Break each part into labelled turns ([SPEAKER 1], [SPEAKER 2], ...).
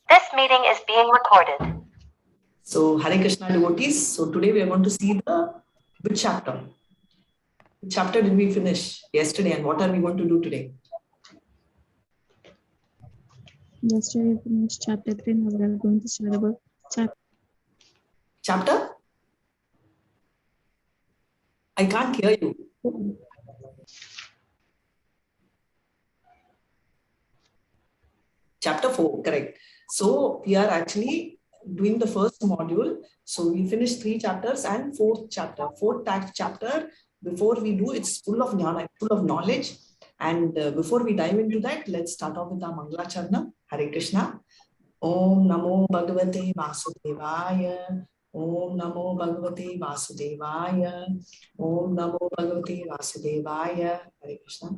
[SPEAKER 1] This meeting is being recorded. So, Hare Krishna devotees. So, today we are going to see the which chapter? Which chapter did we finish yesterday, and what are we going to do today?
[SPEAKER 2] Yesterday we finished chapter 3. Now we are going to start about
[SPEAKER 1] chapter? I can't hear you. Chapter 4, correct. So, we are actually doing the first module. So, we finished 3 chapters and 4th chapter. 4th chapter, before we do, it's full of jnana, full of knowledge. And before we dive into that, let's start off with our Mangala Charana. Hare Krishna. Om Namo Bhagavate Vasudevaya. Om Namo Bhagavate Vasudevaya. Om Namo Bhagavate Vasudevaya. Hare Krishna.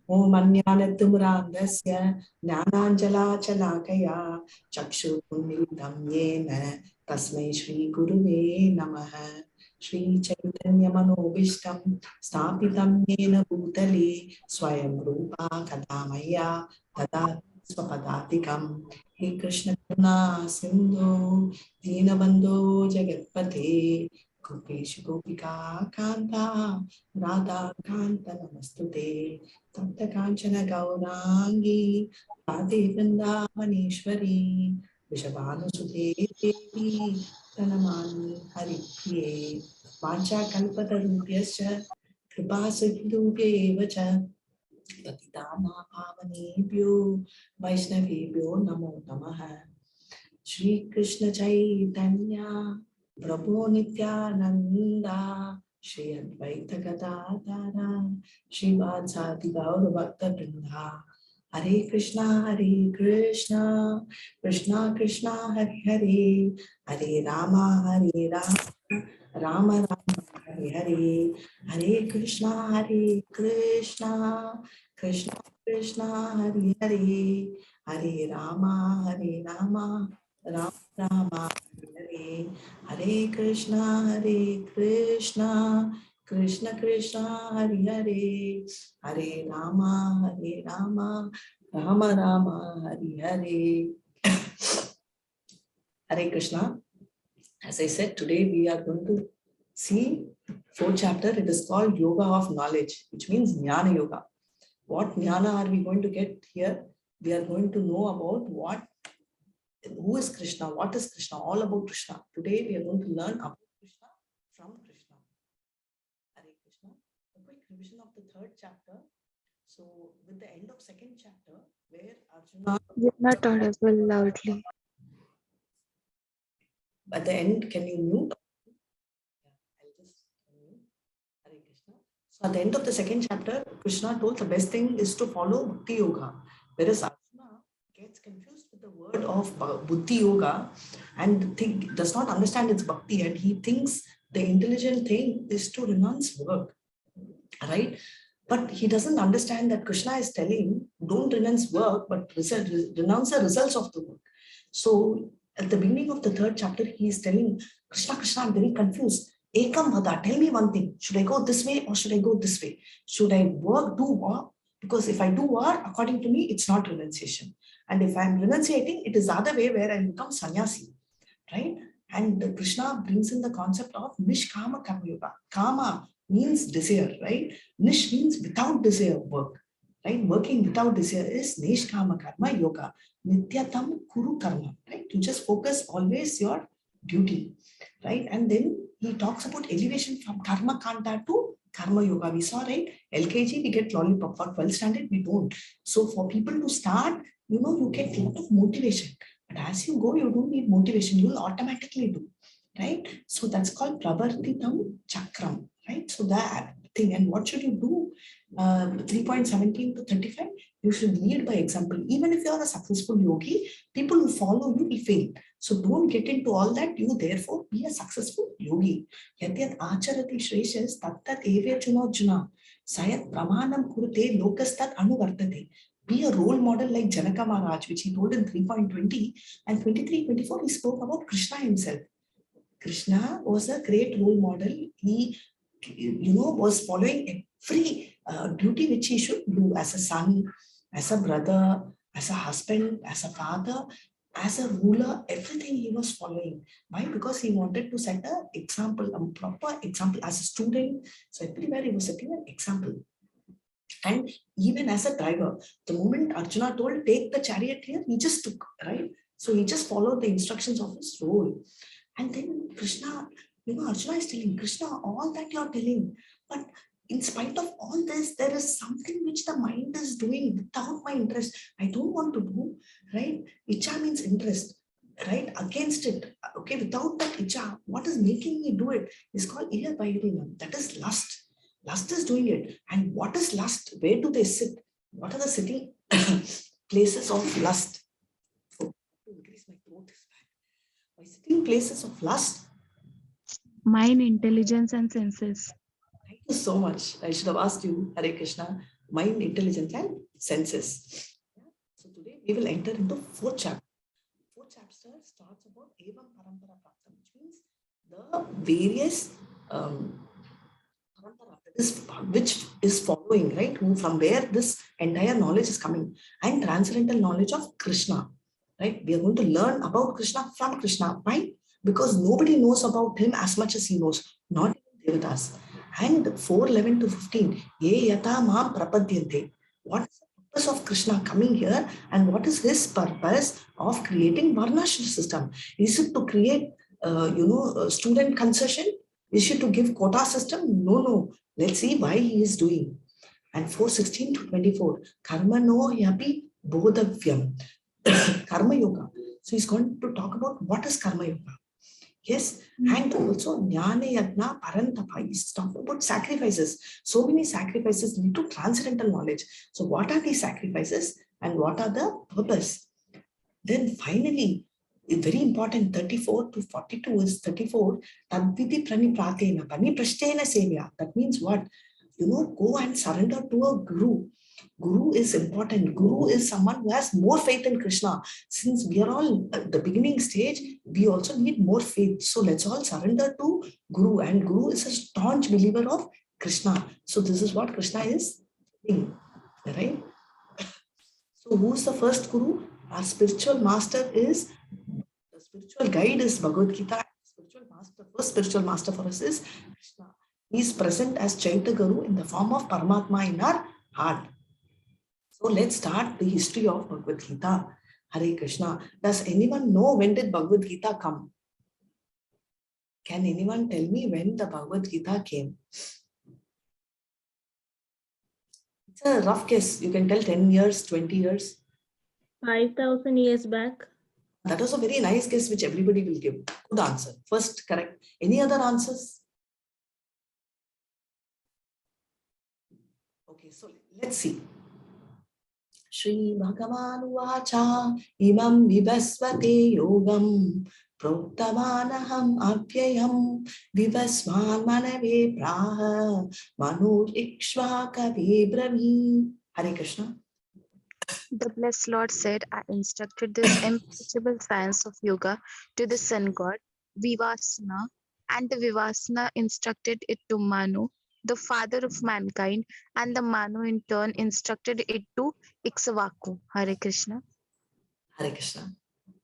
[SPEAKER 1] Om Anyanattumurandasya Jnananjala Chalakaya Chakshurmilitam Yena Tasmai Shri Guruve Namaha. Shri Chaitanya Manobishtam Stapitam Yena Bhutale Swayam Rupa Kadamaya Tada Swapadatikam. He Krishna Karuna Sindhu Dinabandhu Jagatpate Gopesh Gopika Kanta Radha Kanta Namastute Tapta Kanchana Gaurangi Radhe Vrindavaneshwari Vishabhanusute Devi Tanamani Haripriye Vancha Kalpatarupyascha Kripa Sindhubhya Evacha Patitana Pavanebhyo Vaishnavebhyo Namo Namaha. Shri Krishna Chaitanya Prabhu Nityananda Shri Advaita Gadadhara Shri Vatsadi Gaura Bhakta Vrinda. Hare Krishna, Krishna Krishna, Hare Hare, Hare Rama, Rama Rama, Hare Hare, Hare Krishna, Krishna Krishna, Hare Hare, Hare Rama, Rama Rama, Hare Hare Krishna, Krishna Krishna, Hare Hare, Hare Rama, Rama Rama, Hare Hare. Hare Krishna. As I said, today we are going to see 4th chapter. It is called Yoga of Knowledge, which means Jnana Yoga. What jnana are we going to get here? We are going to know about who is Krishna, what is Krishna, all about Krishna. Today we are going to learn about Krishna from Krishna. Hare Krishna. A quick revision of the 3rd chapter. So with the end of 2nd chapter, where Arjuna...
[SPEAKER 2] You're not audible loudly.
[SPEAKER 1] At the end, can you mute? I'll just mute. Hare Krishna. So at the end of the 2nd chapter, Krishna told the best thing is to follow Bhakti Yoga. Whereas Arjuna gets confused with the word of Buddhi Yoga and does not understand its Bhakti, and he thinks the intelligent thing is to renounce work, right? But he doesn't understand that Krishna is telling, don't renounce work, but renounce the results of the work. So at the beginning of the 3rd chapter, he is telling, Krishna, I'm very confused. Ekam Vada, tell me one thing. Should I go this way or should I go this way? Should I do work? Because if I do work, according to me, it's not renunciation. And if I'm renunciating, it is the other way where I become sannyasi, right? And Krishna brings in the concept of Nishkama Karma Yoga. Kama means desire, right? Nish means without desire work, right? Working without desire is Nishkama Karma Yoga. Nityatam Kuru Karma, right? To just focus always your duty, right? And then he talks about elevation from Karma Kanta to Karma Yoga. We saw, right? LKG, we get lollipop. For 12th standard, we don't. So for people to start, you get a lot of motivation. But as you go, you don't need motivation. You'll automatically do, right? So that's called Pravartitam Chakram, right? So that thing. And what should you do? 3.17 to 35, you should lead by example. Even if you are a successful yogi, people who follow you will fail. So don't get into all that. You therefore be a successful yogi. Yatyat acharati shreshas tattat evechunojuna sayat pramanam kurute lokastat anuvartate. Be a role model like Janaka Maharaj, which he told in 3.20, and 23-24 he spoke about Krishna himself. Krishna was a great role model. He was following every duty which he should do as a son, as a brother, as a husband, as a father. As a ruler, everything he was following. Why? Because he wanted to set an example, a proper example as a student. So everywhere he was setting an example. And even as a driver, the moment Arjuna told, take the chariot here, he just took, right? So he just followed the instructions of his role. And then Krishna, Arjuna is telling Krishna, all that you're telling, but in spite of all this, there is something which the mind is doing without my interest. I don't want to do, right? Icha means interest, right? Against it, okay? Without that icha, what is making me do it is called iya vairunam. That is lust. Lust is doing it. And what is lust? Where do they sit? What are the sitting places of lust? Oh, increase my throat is bad. By sitting places of lust.
[SPEAKER 2] Mind, intelligence, and senses.
[SPEAKER 1] Thank you so much. I should have asked you, Hare Krishna, mind, intelligence, and senses. So today we will enter into fourth chapter. Fourth chapter starts about Evam Parampara Praptam, which means the various parampara, which is following, right? From where this entire knowledge is coming, and transcendental knowledge of Krishna, right? We are going to learn about Krishna from Krishna. Why? Because nobody knows about him as much as he knows, not even Devatas. And 4:11 to 15, Ye yata mam prapadyante. What is the purpose of Krishna coming here, and what is his purpose of creating Varnashram system? Is it to create, student concession? Is it to give quota system? No. Let's see why he is doing. And 4:16 to 24, karma no yapi bodhavyam. Karma yoga. So he's going to talk about what is karma yoga. Yes, and also Jnana Yagna Parantapa is talking about sacrifices. So many sacrifices lead to transcendental knowledge. So what are these sacrifices and what are the purpose? Then finally, very important, 34 to 42 is 34. Tadviti pranipratena, paniprashtena sevya. That means what? Go and surrender to a guru. Guru is important. Guru is someone who has more faith in Krishna. Since we are all at the beginning stage, we also need more faith. So let's all surrender to Guru. And Guru is a staunch believer of Krishna. So this is what Krishna is doing, right? So who's the first Guru? Our spiritual master is, the spiritual guide is Bhagavad Gita. Spiritual master, first spiritual master for us is Krishna. He is present as Chaitya Guru in the form of Paramatma in our heart. So let's start the history of Bhagavad Gita. Hare Krishna. Does anyone know when did Bhagavad Gita come? Can anyone tell me when the Bhagavad Gita came? It's a rough guess. You can tell 10 years, 20 years.
[SPEAKER 3] 5,000 years back.
[SPEAKER 1] That was a very nice guess which everybody will give. Good answer. First, correct. Any other answers? Okay, so let's see. Shri Bhagavan Vacha Imam Vivasvate Yogam Proktavanaham Avyayam Vivasvan Manave Praha Manu Ikshvaka Vibravi. Hare Krishna.
[SPEAKER 4] The blessed Lord said, I instructed this impossible science of yoga to the sun god Vivasana, and the Vivasana instructed it to Manu, the father of mankind, and the Manu in turn instructed it to Ikshvaku. Hare Krishna.
[SPEAKER 1] Hare Krishna.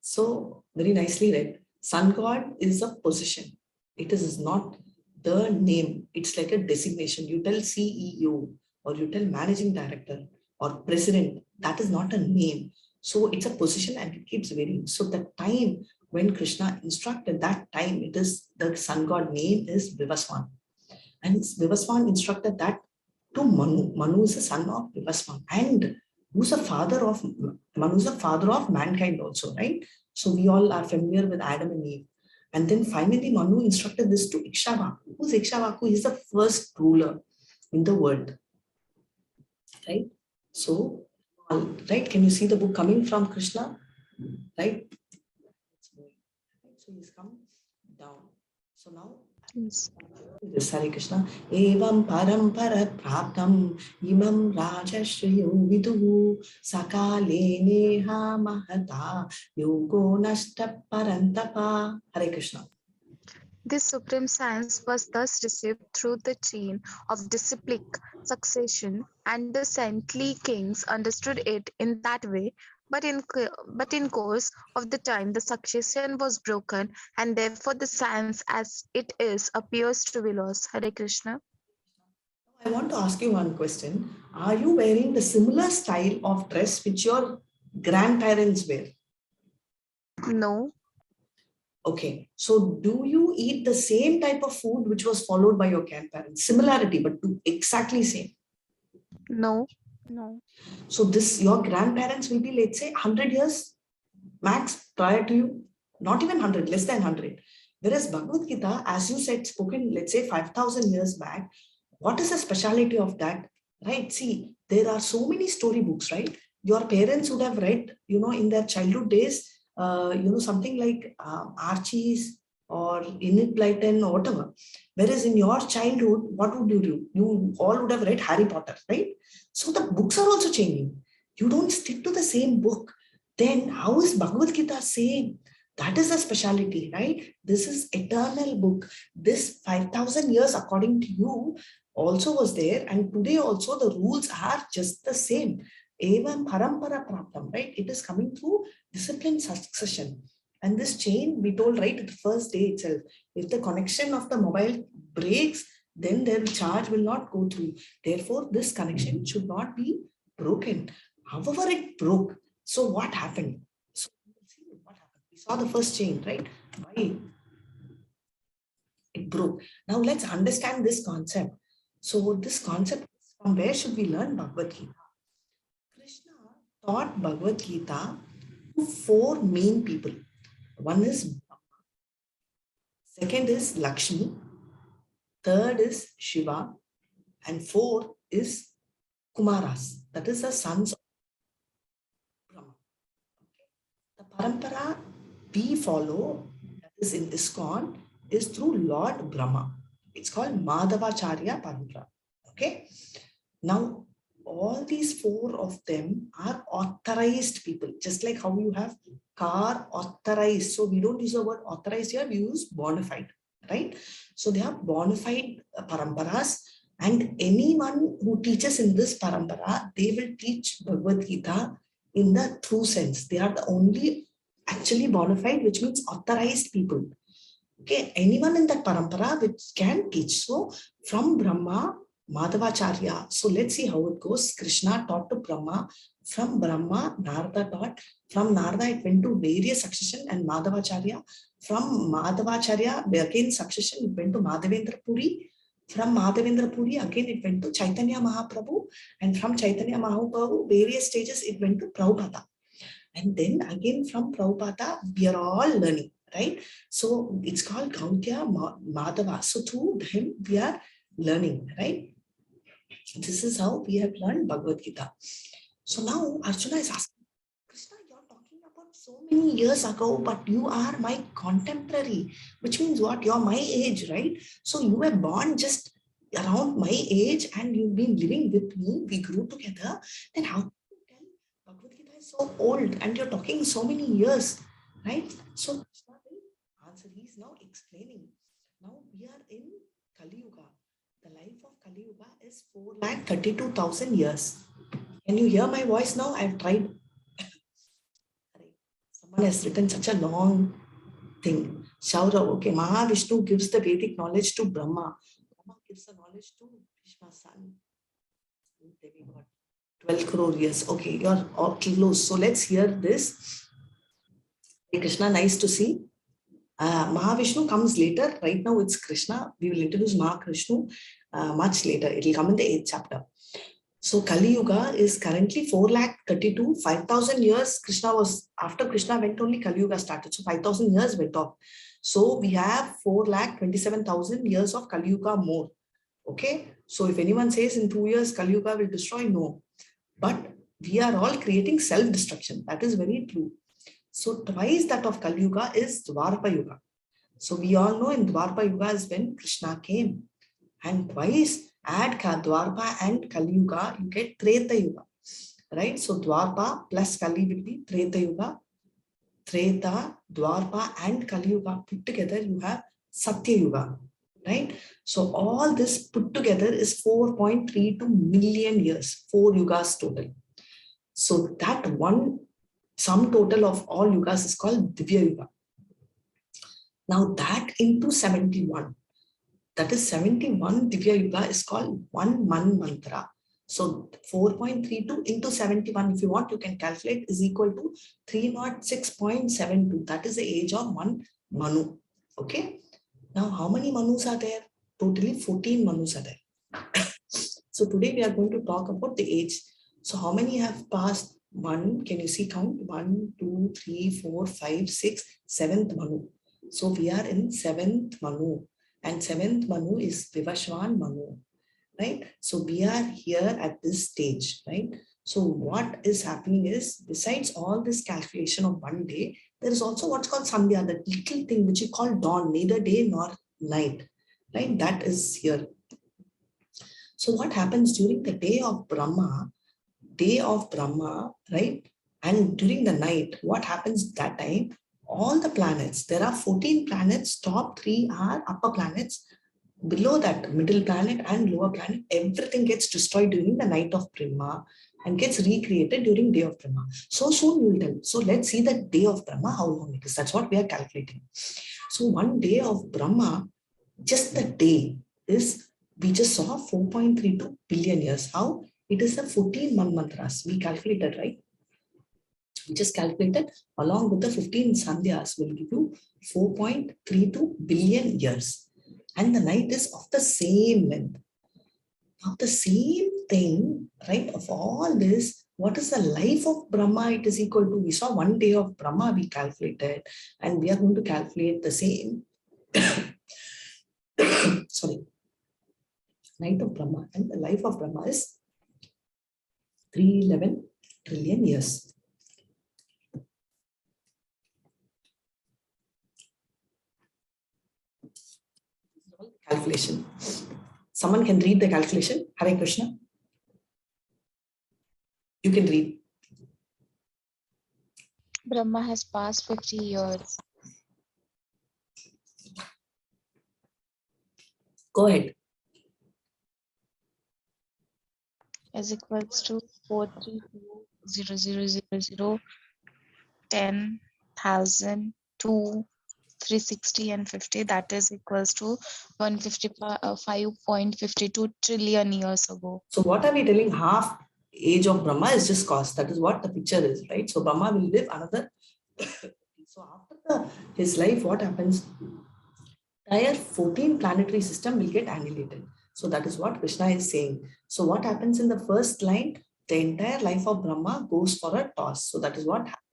[SPEAKER 1] So, very nicely read. Sun God is a position. It is not the name. It's like a designation. You tell CEO or you tell managing director or president. That is not a name. So, it's a position and it keeps varying. So, the time when Krishna instructed, that time it is the sun god name is Vivaswan. And Vivaswan instructed that to Manu. Manu is the son of Vivaswan. And who's the father of Manu is the father of mankind also, right? So we all are familiar with Adam and Eve. And then finally Manu instructed this to Ikshvaku. Who's Ikshvaku? He's the first ruler in the world, right? So, right, can you see the book coming from Krishna, right? So he's come down. So now,
[SPEAKER 4] Yes.
[SPEAKER 1] Hare Krishna. Evam parampara praptam imam rajashriyo viduhu sakale neha mahata yogo nashta parantapa. Hare Krishna.
[SPEAKER 4] This supreme science was thus received through the chain of disciplic succession, and the saintly kings understood it in that way, but in course of the time the succession was broken, and therefore the science as it is appears to be lost. Hare Krishna.
[SPEAKER 1] I want to ask you one question. Are you wearing the similar style of dress which your grandparents wear?
[SPEAKER 4] No,
[SPEAKER 1] Okay, so do you eat the same type of food which was followed by your grandparents? Similarity, but do exactly same.
[SPEAKER 4] no,
[SPEAKER 3] No.
[SPEAKER 1] So this, your grandparents will be, let's say, 100 years max prior to you, not even 100, less than 100. Whereas Bhagavad Gita, as you said, spoken, let's say 5,000 years back, what is the speciality of that? Right? See, there are so many storybooks, right? Your parents would have read, in their childhood days, something like Archie's or Enid Blyton or whatever. Whereas in your childhood, what would you do? You all would have read Harry Potter, right? So the books are also changing. You don't stick to the same book. Then how is Bhagavad Gita saying? That is the speciality, right? This is eternal book. This 5,000 years, according to you, also was there. And today also the rules are just the same. Evam parampara praptam, right? It is coming through discipline succession. And this chain, we told right at the first day itself, if the connection of the mobile breaks, then their charge will not go through. Therefore, this connection should not be broken. However, it broke. So what happened? So see what happened. We saw the first chain, right? Why? It broke. Now let's understand this concept. So this concept, from where should we learn Bhagavad Gita? Krishna taught Bhagavad Gita to four main people. One is Brahma, second is Lakshmi, third is Shiva, and fourth is Kumaras. That is the sons of Brahma. The parampara we follow, that is in ISKCON, is through Lord Brahma. It's called Madhavacharya Parampara. Okay. Now, all these four of them are authorized people, just like how you have car authorized. So we don't use the word authorized here, we use bona fide, right? So they are bona fide paramparas, and anyone who teaches in this parampara, they will teach Bhagavad Gita in the true sense. They are the only actually bona fide, which means authorized people. Okay, anyone in that parampara which can teach. So from Brahma, Madhavacharya. So let's see how it goes. Krishna taught to Brahma. From Brahma, Narada taught. From Narada, it went to various succession and Madhavacharya. From Madhavacharya, again succession, it went to Madhavendra Puri. From Madhavendra Puri, again it went to Chaitanya Mahaprabhu. And from Chaitanya Mahaprabhu, various stages, it went to Prabhupada. And then again from Prabhupada, we are all learning, right? So it's called Gaudya Madhava. So through him, we are learning, right? This is how we have learned Bhagavad Gita. So now Arjuna is asking, Krishna, you're talking about so many years ago, but you are my contemporary, which means what? You're my age, right? So you were born just around my age and you've been living with me. We grew together. Then how can you tell Bhagavad Gita is so old and you're talking so many years, right? So Krishna will answer. He's now explaining. Now we are in Kali Yuga. The life of Kali Yuga is 432,000 years. Can you hear my voice now? I've tried. Someone has written such a long thing. Shaurav, okay, Mahavishnu gives the Vedic knowledge to Brahma. Brahma gives the knowledge to Vishma's son. 12 crore years. Okay, you're all close. So let's hear this. Hey Krishna, nice to see. Mahavishnu comes later. Right now it's Krishna. We will introduce Mahakrishna much later. It will come in the 8th chapter. So Kali Yuga is currently 432, 5,000 years. After Krishna went, only Kali Yuga started. So 5,000 years went off. So we have 427,000 years of Kali Yuga more. Okay. So if anyone says in 2 years Kali Yuga will destroy, no. But we are all creating self-destruction. That is very true. So twice that of Kali Yuga is Dwarpa Yuga. So we all know in Dwarpa Yuga is when Krishna came. And twice add Dwarpa and Kali Yuga, you get Treta Yuga. Right? So Dwarpa plus Kali will be Treta Yuga. Treta, Dwarpa and Kali Yuga put together, you have Satya Yuga. Right? So all this put together is 4.32 million years, 4 yugas total. So that one Sum total of all yugas is called Divya Yuga. Now that into 71, that is 71 Divya Yuga is called one Man Mantra. So 4.32 into 71, if you want, you can calculate, is equal to 306.72. That is the age of one Manu. Okay. Now, how many Manus are there? Totally 14 Manus are there. So today we are going to talk about the age. So how many have passed? One, can you see count? 1, 2, 3, 4, 5, 6, 7th Manu. So we are in 7th Manu, and 7th Manu is Vivaswan Manu, right? So we are here at this stage, right? So what is happening is, besides all this calculation of one day, there is also what's called Sandhya, that little thing which you call dawn, neither day nor night, right? That is here. So what happens during the day of Brahma, right? And during the night, what happens that time? All the planets, there are 14 planets, top 3 are upper planets. Below that, middle planet and lower planet, everything gets destroyed during the night of Brahma and gets recreated during day of Brahma. So soon you will tell. So let's see the day of Brahma, how long it is. That's what we are calculating. So one day of Brahma, just the day is, we just saw 4.32 billion years. How? It is the 14 Manvantras. We calculated, right? We just calculated along with the 15 Sandhyas will give you 4.32 billion years. And the night is of the same length. Now the same thing, right, of all this, what is the life of Brahma? It is equal to, we saw one day of Brahma we calculated, and we are going to calculate the same sorry, night of Brahma, and the life of Brahma is 311 trillion years. Calculation. Someone can read the calculation. Hare Krishna. You can read.
[SPEAKER 4] Brahma has passed 50 years.
[SPEAKER 1] Go ahead.
[SPEAKER 4] Is equals to 432,000,000, 10,000, 2, 360 and 50. That is equals to 155.52 trillion years ago.
[SPEAKER 1] So what are we telling? Half age of Brahma is just cost. That is what the picture is, right? So Brahma will live another. So after his life, what happens? Entire 14 planetary system will get annihilated. So that is what Krishna is saying. So what happens in the first line? The entire life of Brahma goes for a toss. So that is what happens.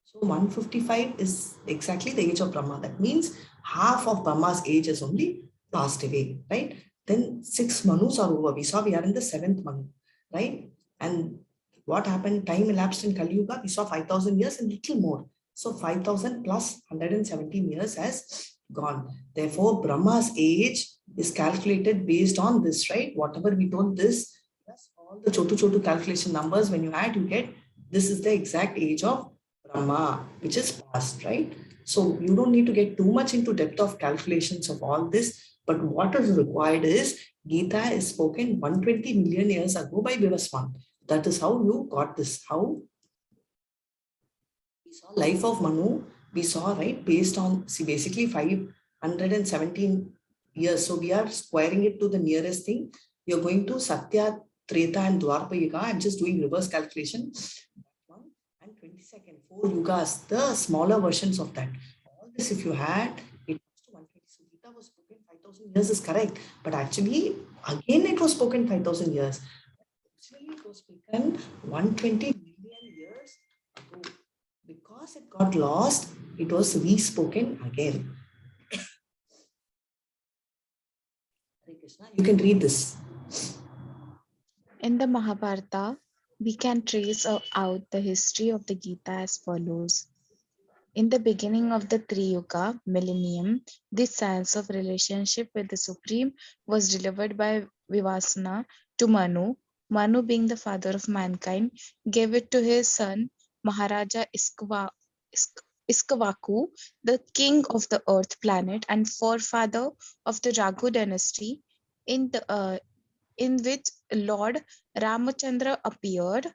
[SPEAKER 1] So 155 is exactly the age of Brahma. That means half of Brahma's age has only passed away, right? Then 6 Manus are over. We saw we are in the 7th Manu, right? And what happened? Time elapsed in Kali Yuga. We saw 5,000 years and little more. So 5,000 plus 117 years has gone. Therefore, Brahma's age is calculated based on this, right? Whatever we told this, plus all the chotu calculation numbers, when you add, you get, this is the exact age of Brahma, which is past, right? So you don't need to get too much into depth of calculations of all this, but what is required is, Gita is spoken 120 million years ago by Vivaswan. That is how you got this. How? We saw life of Manu, we saw, right, based on, see, basically 517 years. So we are squaring it to the nearest thing. You're going to Satya, Treta and Dwapara Yuga. I'm just doing reverse calculation. 22nd, 4 yugas, the smaller versions of that. All this, if you had, it comes to 120. So Gita was spoken 5,000 years is correct, but actually, again, it was spoken 5,000 years. Actually, it was spoken 120 million years ago. Because it got lost, it was re-spoken again. Hare Krishna, you can read this.
[SPEAKER 4] In the Mahabharata, we can trace out the history of the Gita as follows. In the beginning of the Triyuga millennium, this science of relationship with the Supreme was delivered by Vivasana to Manu. Manu, being the father of mankind, gave it to his son Maharaja Iskavaku, the king of the earth planet and forefather of the Raghu dynasty, in which Lord Ramachandra appeared.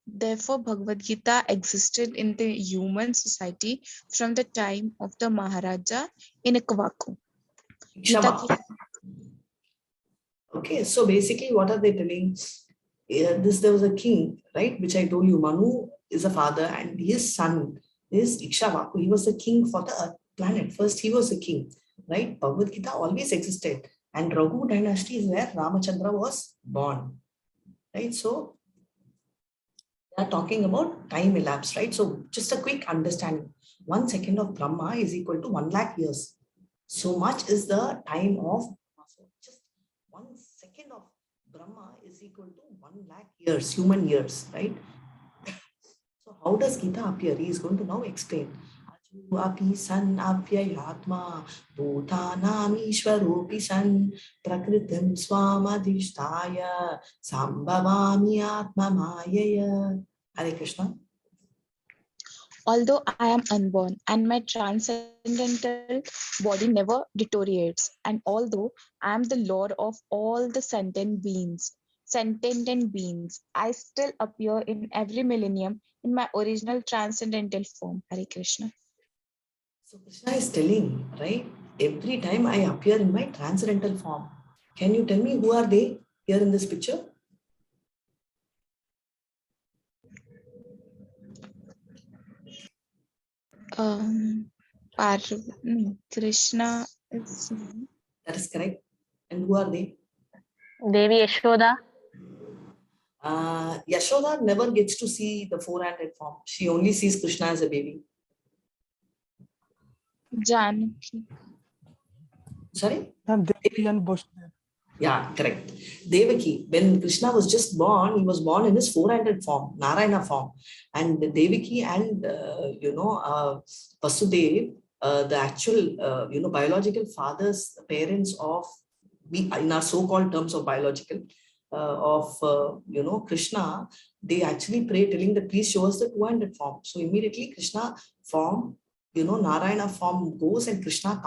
[SPEAKER 4] Therefore, Bhagavad Gita existed in the human society from the time of the Maharaja in Ikshvaku.
[SPEAKER 1] Ikshvaku. Okay, so basically, what are they telling? There was a king, right? Which I told you, Manu is a father, and his son is Ikshvaku. He was the king for the Earth planet. First, he was a king, right? Bhagavad Gita always existed, and Raghu dynasty is where Ramachandra was born, right? So they are talking about time elapsed, right? So just a quick understanding: 1 second of Brahma is equal to 1 lakh years. So much is the time of just 1 second of Brahma is equal to 1 lakh years, human years, right? So how does Gita appear? He is going to now explain. Api san apyayatma bhutanam ishwaropi san prakritim swamadhishtaya sambhavami atma mayaya. Hare Krishna.
[SPEAKER 4] Although I am unborn and my transcendental body never deteriorates, and although I am the Lord of all the sentient beings, I still appear in every millennium in my original transcendental form. Hare Krishna.
[SPEAKER 1] So Krishna is telling, right? Every time I appear in my transcendental form. Can you tell me who are they here in this picture?
[SPEAKER 4] Krishna is
[SPEAKER 1] That is correct. And who are they?
[SPEAKER 3] Devi Yashoda.
[SPEAKER 1] Yashoda never gets to see the four-handed form. She only sees Krishna as a baby.
[SPEAKER 4] Janaki.
[SPEAKER 1] Sorry?
[SPEAKER 5] Devaki and Vasudev.
[SPEAKER 1] Yeah, correct. Devaki, when Krishna was just born, he was born in his four-handed form, Narayana form. And Devaki and, Vasudev, the actual, biological fathers, parents of, in our so-called terms of biological, Krishna, they actually pray telling that please show us the two-handed form. So immediately Krishna form, Narayana form goes and Krishna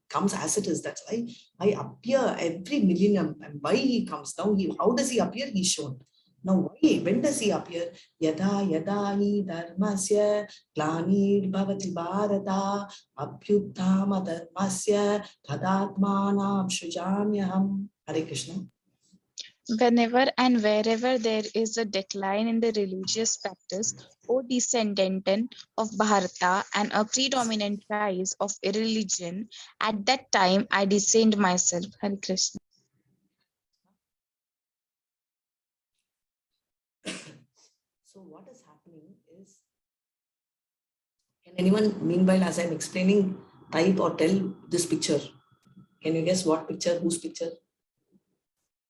[SPEAKER 1] comes as it is. That's why I appear every millennium. And why he comes now? How does he appear? He's shown. Now, why? When does he appear? Yada yada hi dharmasya glanir bhavati bharata abhyuttama dharmasya tadatmanam shrujamyaham. Hare Krishna.
[SPEAKER 4] Whenever and wherever there is a decline in the religious practice or descendant of Bharata and a predominant rise of irreligion, at that time I descend myself. Hare Krishna.
[SPEAKER 1] So what is happening is, can anyone meanwhile as I'm explaining type or tell this picture? Can you guess what picture, whose picture?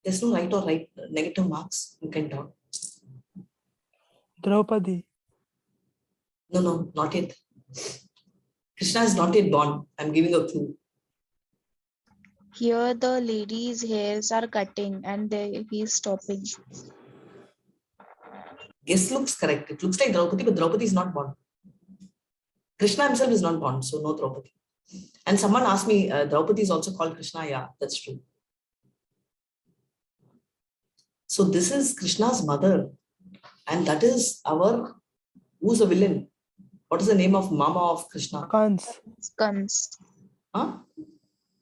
[SPEAKER 1] There's no right or right negative marks. You can talk.
[SPEAKER 5] Draupadi.
[SPEAKER 1] No, not yet. Krishna is not yet born. I'm giving a clue.
[SPEAKER 4] Here the lady's hairs are cutting and he is stopping.
[SPEAKER 1] Guess looks correct. It looks like Draupadi, but Draupadi is not born. Krishna himself is not born, so no Draupadi. And someone asked me, Draupadi is also called Krishna. Yeah, that's true. So this is Krishna's mother, and that is who's the villain? What is the name of Mama of Krishna?
[SPEAKER 5] Kans.
[SPEAKER 1] Huh?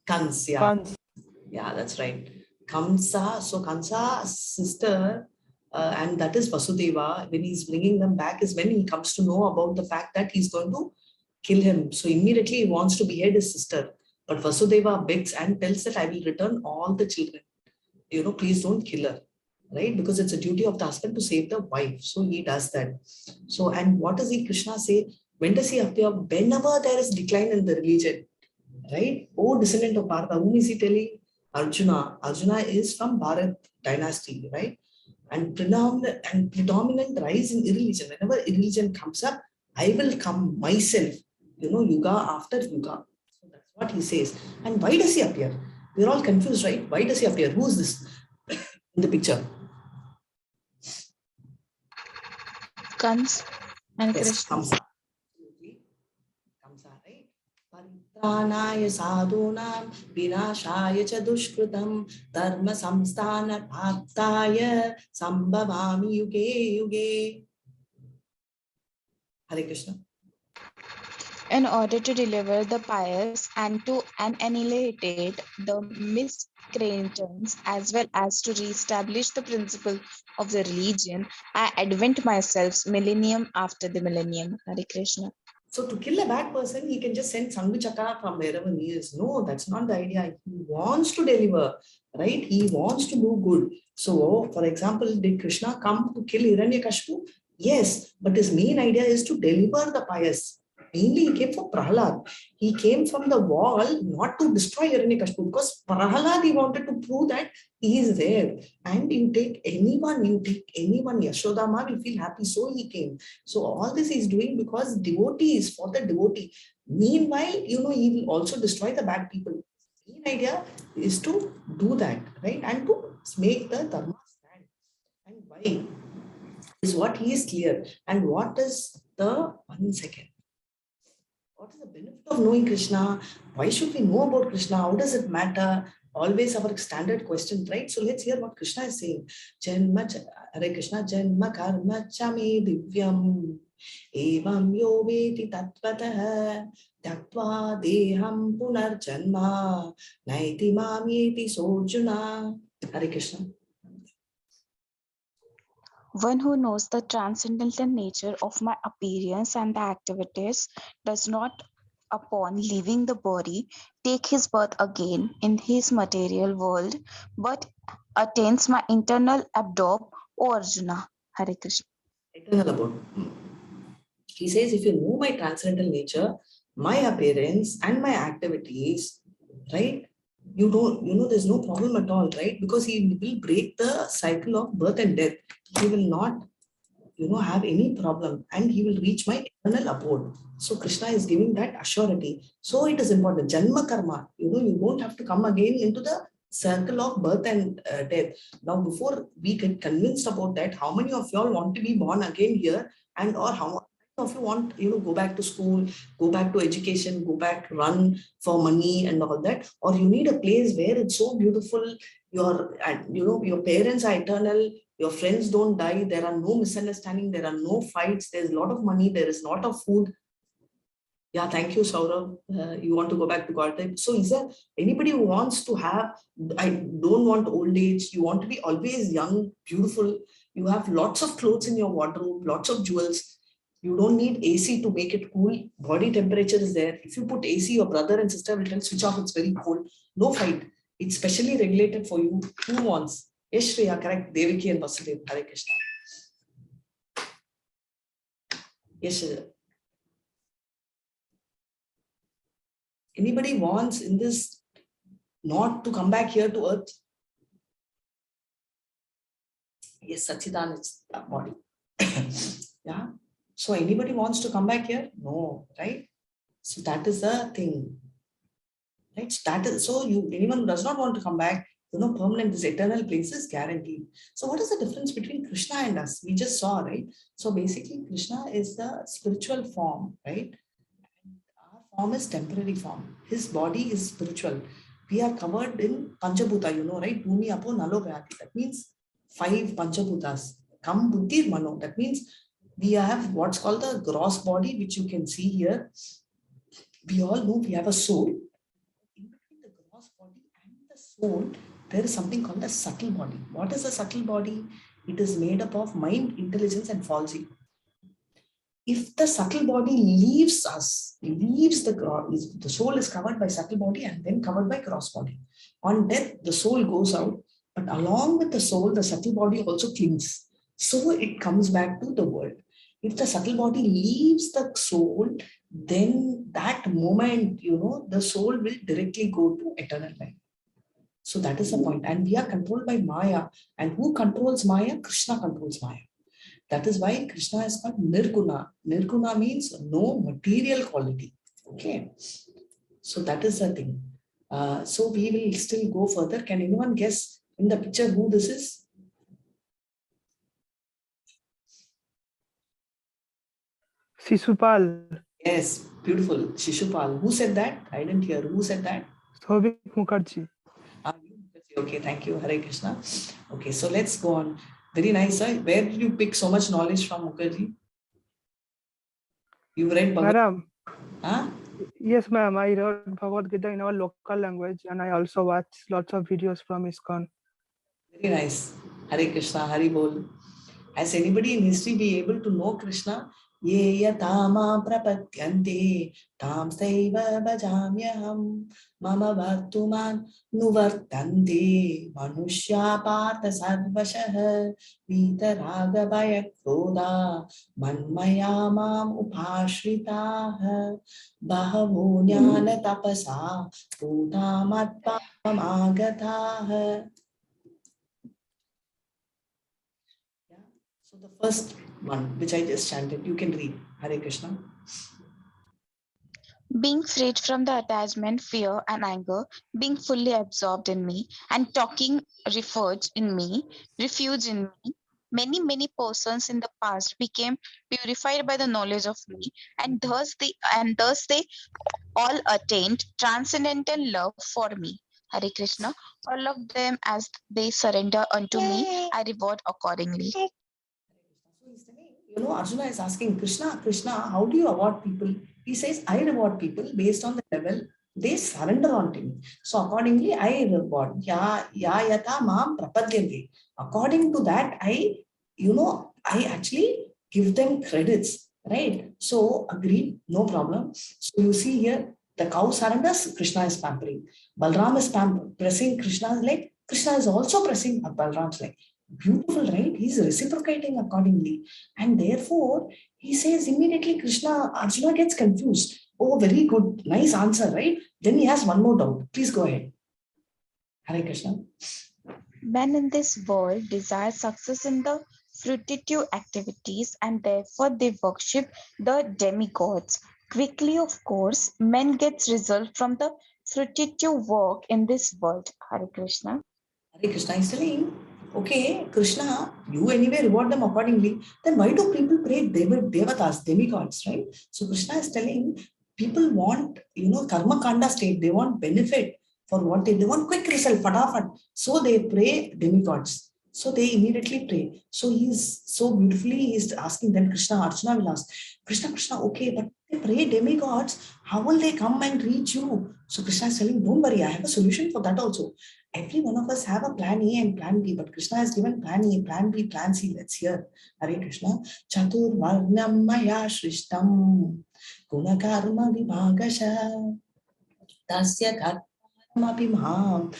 [SPEAKER 1] Kans, yeah.
[SPEAKER 5] Kans.
[SPEAKER 1] Yeah, that's right. Kamsa, so Kansa's sister, and that is Vasudeva, when he's bringing them back is when he comes to know about the fact that he's going to kill him. So immediately he wants to behead his sister. But Vasudeva begs and tells that I will return all the children. Please don't kill her, right? Because it's a duty of the husband to save the wife. So he does that. So, and what does Krishna say? When does he appear? Whenever there is decline in the religion, right? Oh, descendant of Bharata, whom is he telling? Arjuna. Arjuna is from Bharat dynasty, right? And predominant rise in irreligion. Whenever irreligion comes up, I will come myself, yuga after yuga. So that's what he says. And why does he appear? We're all confused, right? Why does he appear? Who is this in the picture?
[SPEAKER 4] Kans and
[SPEAKER 1] Yes,
[SPEAKER 4] Krishna.
[SPEAKER 1] Kamsa. Absolutely. Kamsa, right? परित्राणाय साधूनां विनाशाय च दुष्कृतं धर्म संस्थापनार्थाय संभवामि युगे युगे. Hare Krishna.
[SPEAKER 4] In order to deliver the pious and to annihilate the miscreants, as well as to re-establish the principle of the religion, I advent myself millennium after the millennium. Hare Krishna.
[SPEAKER 1] So to kill a bad person, he can just send Sanghu Chakra from wherever he is. No, that's not the idea. He wants to deliver, right? He wants to do good. So, for example, did Krishna come to kill Hiranyakashipu? Yes, but his main idea is to deliver the pious. Mainly, he came for Prahlad. He came from the wall not to destroy Hiranyakashipu, because Prahlad, he wanted to prove that he is there. And you take anyone, Yashodama will feel happy. So he came. So all this he's doing because devotee is for the devotee. Meanwhile, he will also destroy the bad people. The main idea is to do that, right? And to make the dharma stand. And why is what he is clear. And what is the 1 second? What is the benefit of knowing Krishna? Why should we know about Krishna? How does it matter? Always our standard question, right? So let's hear what Krishna is saying. Hare Krishna, Janma karma chami divyam evam yo veti tatvatah tyaktva deham punarjanma naiti mamyeti sojuna. Hare Krishna.
[SPEAKER 4] One who knows the transcendental nature of my appearance and the activities does not, upon leaving the body, take his birth again in his material world, but attains my internal abode, O Arjuna. Hare Krishna.
[SPEAKER 1] Eternal abode. He says, if you know my transcendental nature, my appearance and my activities, right? You don't, there's no problem at all, right? Because he will break the cycle of birth and death. He will not, have any problem, and he will reach my eternal abode. So Krishna is giving that assurity. So it is important. Janma karma, you won't have to come again into the circle of birth and death. Now, before we get convinced about that, how many of y'all want to be born again here, and or how many of you want, go back to school, go back to education, go back, run for money and all that, or you need a place where it's so beautiful, your parents are eternal, your friends don't die, there are no misunderstandings, there are no fights, there's a lot of money, there is a lot of food. Yeah, thank you, Saurav. You want to go back to God type. So is there anybody who wants to have, I don't want old age, you want to be always young, beautiful, you have lots of clothes in your wardrobe, lots of jewels, you don't need AC to make it cool, body temperature is there. If you put AC, your brother and sister will tell switch off, it's very cold. No fight. It's specially regulated for you. Who wants? Yes, Shreya, correct. Devaki and Vasudev. Hare Krishna. Yes, Shreya. Anybody wants in this not to come back here to earth? Yes, Sachidan is that body. Yeah. So anybody wants to come back here? No, right? So that is the thing. Right? That is, so anyone who does not want to come back, permanent, this eternal place is guaranteed. So what is the difference between Krishna and us? We just saw, right? So basically Krishna is the spiritual form, right? And our form is temporary form. His body is spiritual. We are covered in Panchabhuta, right? Bhumi Apo Nalo Gayati. That means 5 Panchabhutas. Kam Buddhi Mano. That means we have what's called the gross body, which you can see here. We all know we have a soul. In between the gross body and the soul, there is something called a subtle body. What is a subtle body? It is made up of mind, intelligence, and falsity. If the subtle body leaves us, the soul is covered by subtle body and then covered by gross body. On death, the soul goes out, but along with the soul, the subtle body also clings. So it comes back to the world. If the subtle body leaves the soul, then that moment, the soul will directly go to eternal life. So that is the point. And we are controlled by Maya. And who controls Maya? Krishna controls Maya. That is why Krishna is called Nirguna. Nirguna means no material quality. Okay. So that is the thing. So we will still go further. Can anyone guess in the picture who this is?
[SPEAKER 5] Sisupal.
[SPEAKER 1] Yes, beautiful. Shishupal. Who said that? I didn't hear. Who said that?
[SPEAKER 5] Souvik Mukherjee.
[SPEAKER 1] Okay, thank you. Hare Krishna. Okay, so let's go on. Very nice. Sir. Where did you pick so much knowledge from, Mukherjee? You read Bhagavad
[SPEAKER 5] Madam,
[SPEAKER 1] Huh?
[SPEAKER 5] yes, ma'am. I read Bhagavad Gita in our local language, and I also watch lots of videos from ISKCON.
[SPEAKER 1] Very nice. Hare Krishna, Hari Bol. Has anybody in history be able to know Krishna? Ye yatama prapatyante tam saiva bhajamyaham mama bhaktuman nuvartante manushya partha sarvashah vitaraga bhayakroda manmaya mam upashritah bahavo jnana tapasa putamatpam agatah. So the first one, which I just chanted, you can read. Hare Krishna.
[SPEAKER 4] Being freed from the attachment, fear, and anger, being fully absorbed in me, and talking refuge in me, many persons in the past became purified by the knowledge of me, and thus they all attained transcendental love for me. Hare Krishna. All of them, as they surrender unto me, I reward accordingly.
[SPEAKER 1] So he's telling, Arjuna is asking Krishna, Krishna, how do you award people? He says, I reward people based on the level they surrender onto me. So accordingly, I reward. Ya yata mam prapadyante. According to that, I actually give them credits, right? So agreed, no problem. So you see here, the cow surrenders, Krishna is pampering. Balram is pressing Krishna's leg. Krishna is also pressing Balram's leg. Beautiful, right? He's reciprocating accordingly. And therefore, he says immediately Arjuna gets confused. Oh, very good. Nice answer, right? Then he has one more doubt. Please go ahead. Hare Krishna.
[SPEAKER 4] Men in this world desire success in the fruitive activities and therefore they worship the demigods. Quickly, of course, men gets result from the fruitive work in this world. Hare Krishna.
[SPEAKER 1] Hare Krishna is telling, okay, Krishna, you anyway reward them accordingly. Then why do people pray devatas, demigods, right? So Krishna is telling, people want, karma kanda state. They want benefit for what they want quick result, fatafat. So they pray demigods. So they immediately pray. So he's so beautifully, he's asking, then Krishna, Arjuna will ask, Krishna, okay, but they pray demigods, how will they come and reach you? So Krishna is telling, don't worry, I have a solution for that also. Every one of us have a plan A and plan B, but Krishna has given plan A, plan B, plan C. Let's hear. Hare Krishna. Chatur varnam maya shrishtam gunakarma vibhagasha tasya karma abhimam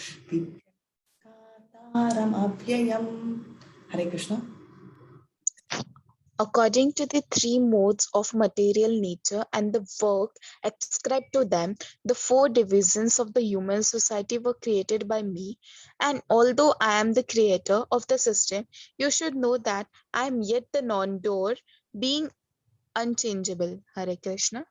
[SPEAKER 1] vidyataram avyayam. Hare Krishna.
[SPEAKER 4] According to the three modes of material nature and the work ascribed to them, the four divisions of the human society were created by me. And although I am the creator of the system, you should know that I am yet the non-doer, being unchangeable. Hare Krishna.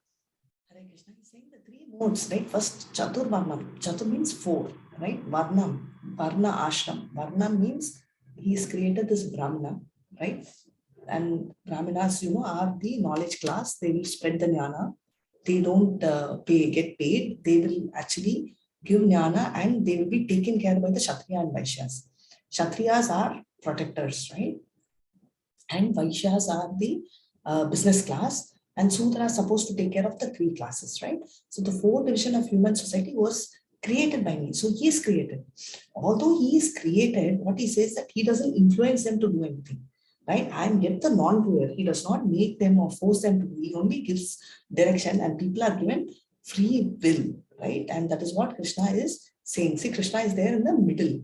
[SPEAKER 1] Hare Krishna. He's saying the three modes, right? First, Chatur Varnam. Chatur means four, right? Varnam, Varna Ashram. Varnam means he's created this Brahmana, right? And Brahmanas, are the knowledge class. They will spread the jnana. They don't get paid. They will actually give jnana and they will be taken care by the Kshatriya and Vaishyas. Kshatriyas are protectors, right? And Vaishyas are the business class. And Sudra are supposed to take care of the three classes, right? So the fourth division of human society was created by me. So he is created. Although he is created, what he says that he doesn't influence them to do anything. Right? I am yet the non-doer. He does not make them or force them to do. He only gives direction and people are given free will, right? And that is what Krishna is saying. See, Krishna is there in the middle,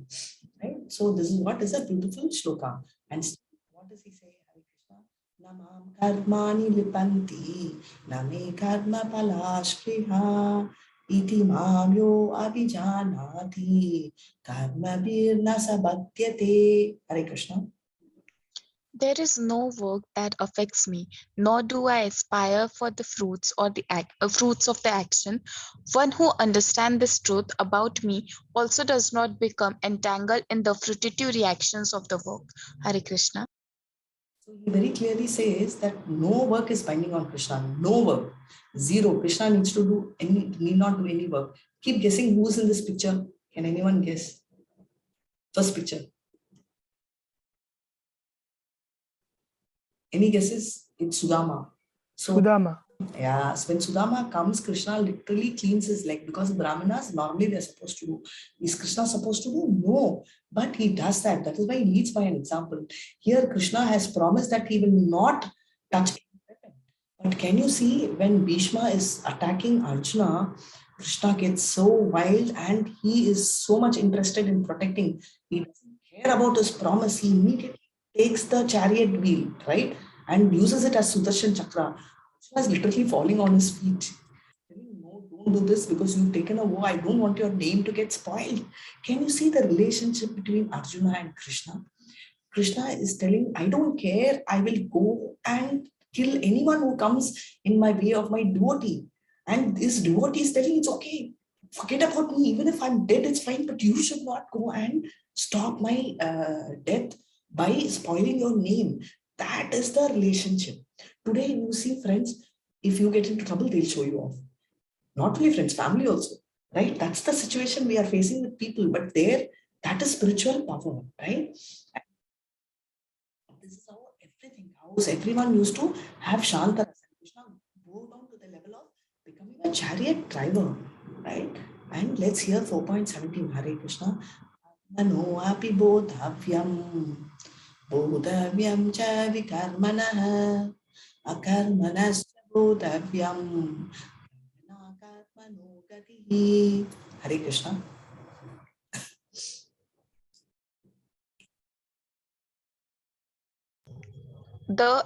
[SPEAKER 1] right? So this is what is a beautiful shloka. And what does he say? Hare Krishna. Namam karmani lipanti, name karma palashriha, iti mamyo abhijanati, karma birna sabatyate. Hare Krishna.
[SPEAKER 4] There is no work that affects me, nor do I aspire for the fruits or the fruits of the action. One who understands this truth about me also does not become entangled in the fruitive reactions of the work. Hare Krishna.
[SPEAKER 1] So he very clearly says that no work is binding on Krishna. No work. Zero. Krishna needs to do need not do any work. Keep guessing who's in this picture. Can anyone guess? First picture. Any guesses? It's Sudama. So
[SPEAKER 5] Sudama.
[SPEAKER 1] yeah, so when Sudama comes, Krishna literally cleans his leg, because Brahmanas normally they're supposed to do. Is Krishna supposed to do? No, but he does that. That is why he leads by an example. Here, Krishna has promised that he will not touch any weapon. But can you see when Bhishma is attacking Arjuna, Krishna gets so wild and he is so much interested in protecting. He doesn't care about his promise. He immediately takes the chariot wheel, right, and uses it as Sudarshan Chakra. Krishna is literally falling on his feet. No, don't do this because you've taken a vow. I don't want your name to get spoiled. Can you see the relationship between Arjuna and Krishna? Krishna is telling, I don't care. I will go and kill anyone who comes in my way of my devotee. And this devotee is telling, it's okay. Forget about me. Even if I'm dead, it's fine. But you should not go and stop my death by spoiling your name. That is the relationship. Today, you see, friends, if you get into trouble, they'll show you off. Not only friends, family also, right? That's the situation we are facing with people. But there, that is spiritual power, right? This is how everything, how everyone used to have Shanta. Krishna go down to the level of becoming a chariot driver, right? And let's hear 4.17. Hare Krishna. Mano api bodhavyam. Bodhavyam cha vikarmanah. Akarmanascha bodhavyam. Karmano gatihi. Hare Krishna.
[SPEAKER 4] The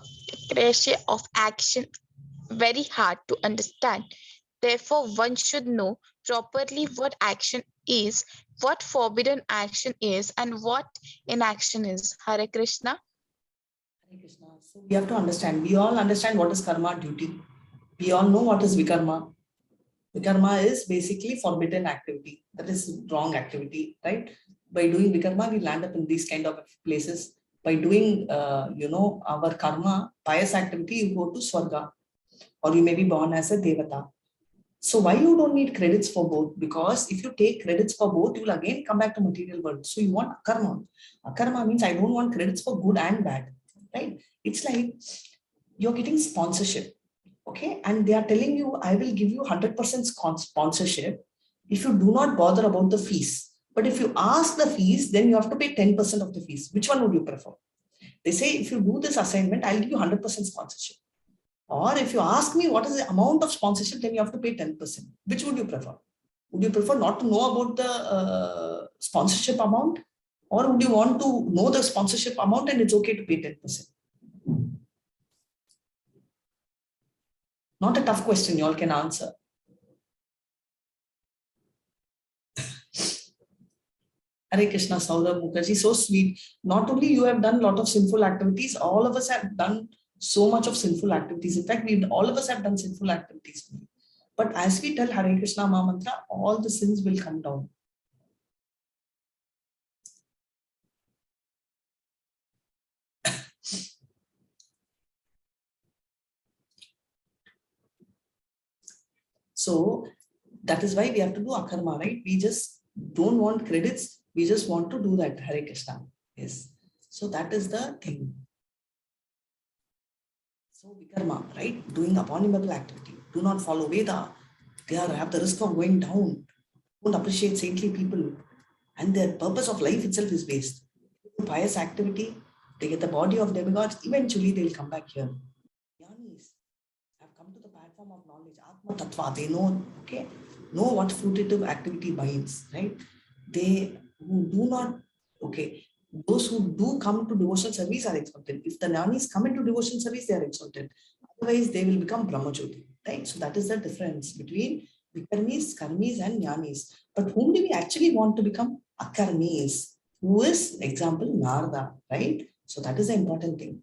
[SPEAKER 4] ratio of action very hard to understand. Therefore, one should know properly what action is, what forbidden action is, and what inaction is. Hare Krishna.
[SPEAKER 1] Hare Krishna. So we have to understand. We all understand what is karma, duty. We all know what is vikarma. Vikarma is basically forbidden activity. That is wrong activity, right? By doing vikarma, we land up in these kind of places. By doing, our karma, pious activity, you go to Swarga, or you may be born as a Devata. So why you don't need credits for both? Because if you take credits for both, you will again come back to material world. So you want akarma. Akarma means I don't want credits for good and bad, right? It's like you're getting sponsorship, okay? And they are telling you, I will give you 100% sponsorship if you do not bother about the fees. But if you ask the fees, then you have to pay 10% of the fees. Which one would you prefer? They say, if you do this assignment, I'll give you 100% sponsorship. Or if you ask me what is the amount of sponsorship, then you have to pay 10%. Which would you prefer? Would you prefer not to know about the sponsorship amount? Or would you want to know the sponsorship amount and it's okay to pay 10%? Not a tough question, you all can answer. Hare Krishna, Saurabh Mukherjee, so sweet. Not only you have done a lot of sinful activities, all of us have done so much of sinful activities. In fact, all of us have done sinful activities. But as we tell Hare Krishna Maha Mantra, all the sins will come down. So that is why we have to do akarma, right? We just don't want credits. We just want to do that. Hare Krishna. Yes. So that is the thing. So vikarma, right? Doing abominable activity. Do not follow Veda. They have the risk of going down. Don't appreciate saintly people. And their purpose of life itself is waste. Pious activity, they get the body of demigods. Eventually, they'll come back here. Jnanis have come to the platform of knowledge. Atma Tattva. They know, okay, know what fruitive activity binds, right? They who do not, okay, those who do come to devotional service are exalted. If the Jnanis come into devotional service, they are exalted. Otherwise, they will become Brahmajyoti, right? So that is the difference between Vikarmis, Karmis, and Jnanis. But whom do we actually want to become? Akarmis. Who is, example, Narada, right? So that is the important thing.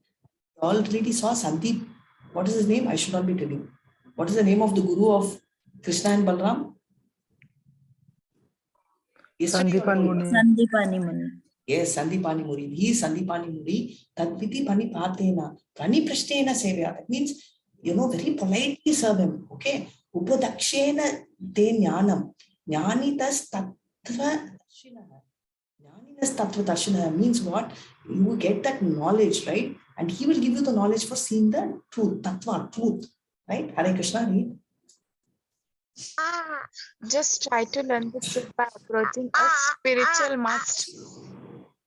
[SPEAKER 1] You already saw Sandeep. What is his name? I should not be telling. What is the name of the guru of Krishna and Balram?
[SPEAKER 5] Sandipani Muni.
[SPEAKER 6] Sandipani Muni.
[SPEAKER 1] Yes, Sandipani Muri. He is Sandipani Muri. Tadviti Pani Patena. Prani Prashtena Sevya. That means, very politely serve him. Okay. Upadakshena te jnanam. Jnanitas tattva darshinaha. Jnanitas tattva darshinaha means what? You get that knowledge, right? And he will give you the knowledge for seeing the truth. Tattva, truth. Right? Hare Krishna, read.
[SPEAKER 4] Just try to learn the truth by approaching a spiritual master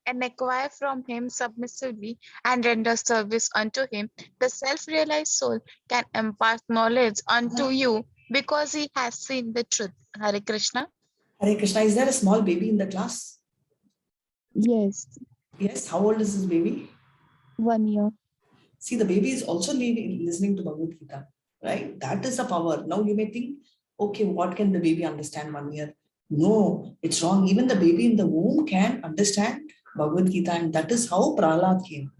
[SPEAKER 4] and acquire from him submissively and render service unto him. The self-realized soul can impart knowledge unto you because he has seen the truth. Hare Krishna.
[SPEAKER 1] Hare Krishna, is there a small baby in the class?
[SPEAKER 2] Yes,
[SPEAKER 1] Yes. How old is this baby?
[SPEAKER 2] 1 year.
[SPEAKER 1] See, the baby is also listening to Bhagavad Gita, right? That is the power. Now you may think, okay, what can the baby understand 1 year? No, it's wrong. Even the baby in the womb can understand Bhagavad Gita, and that is how Prahlad came.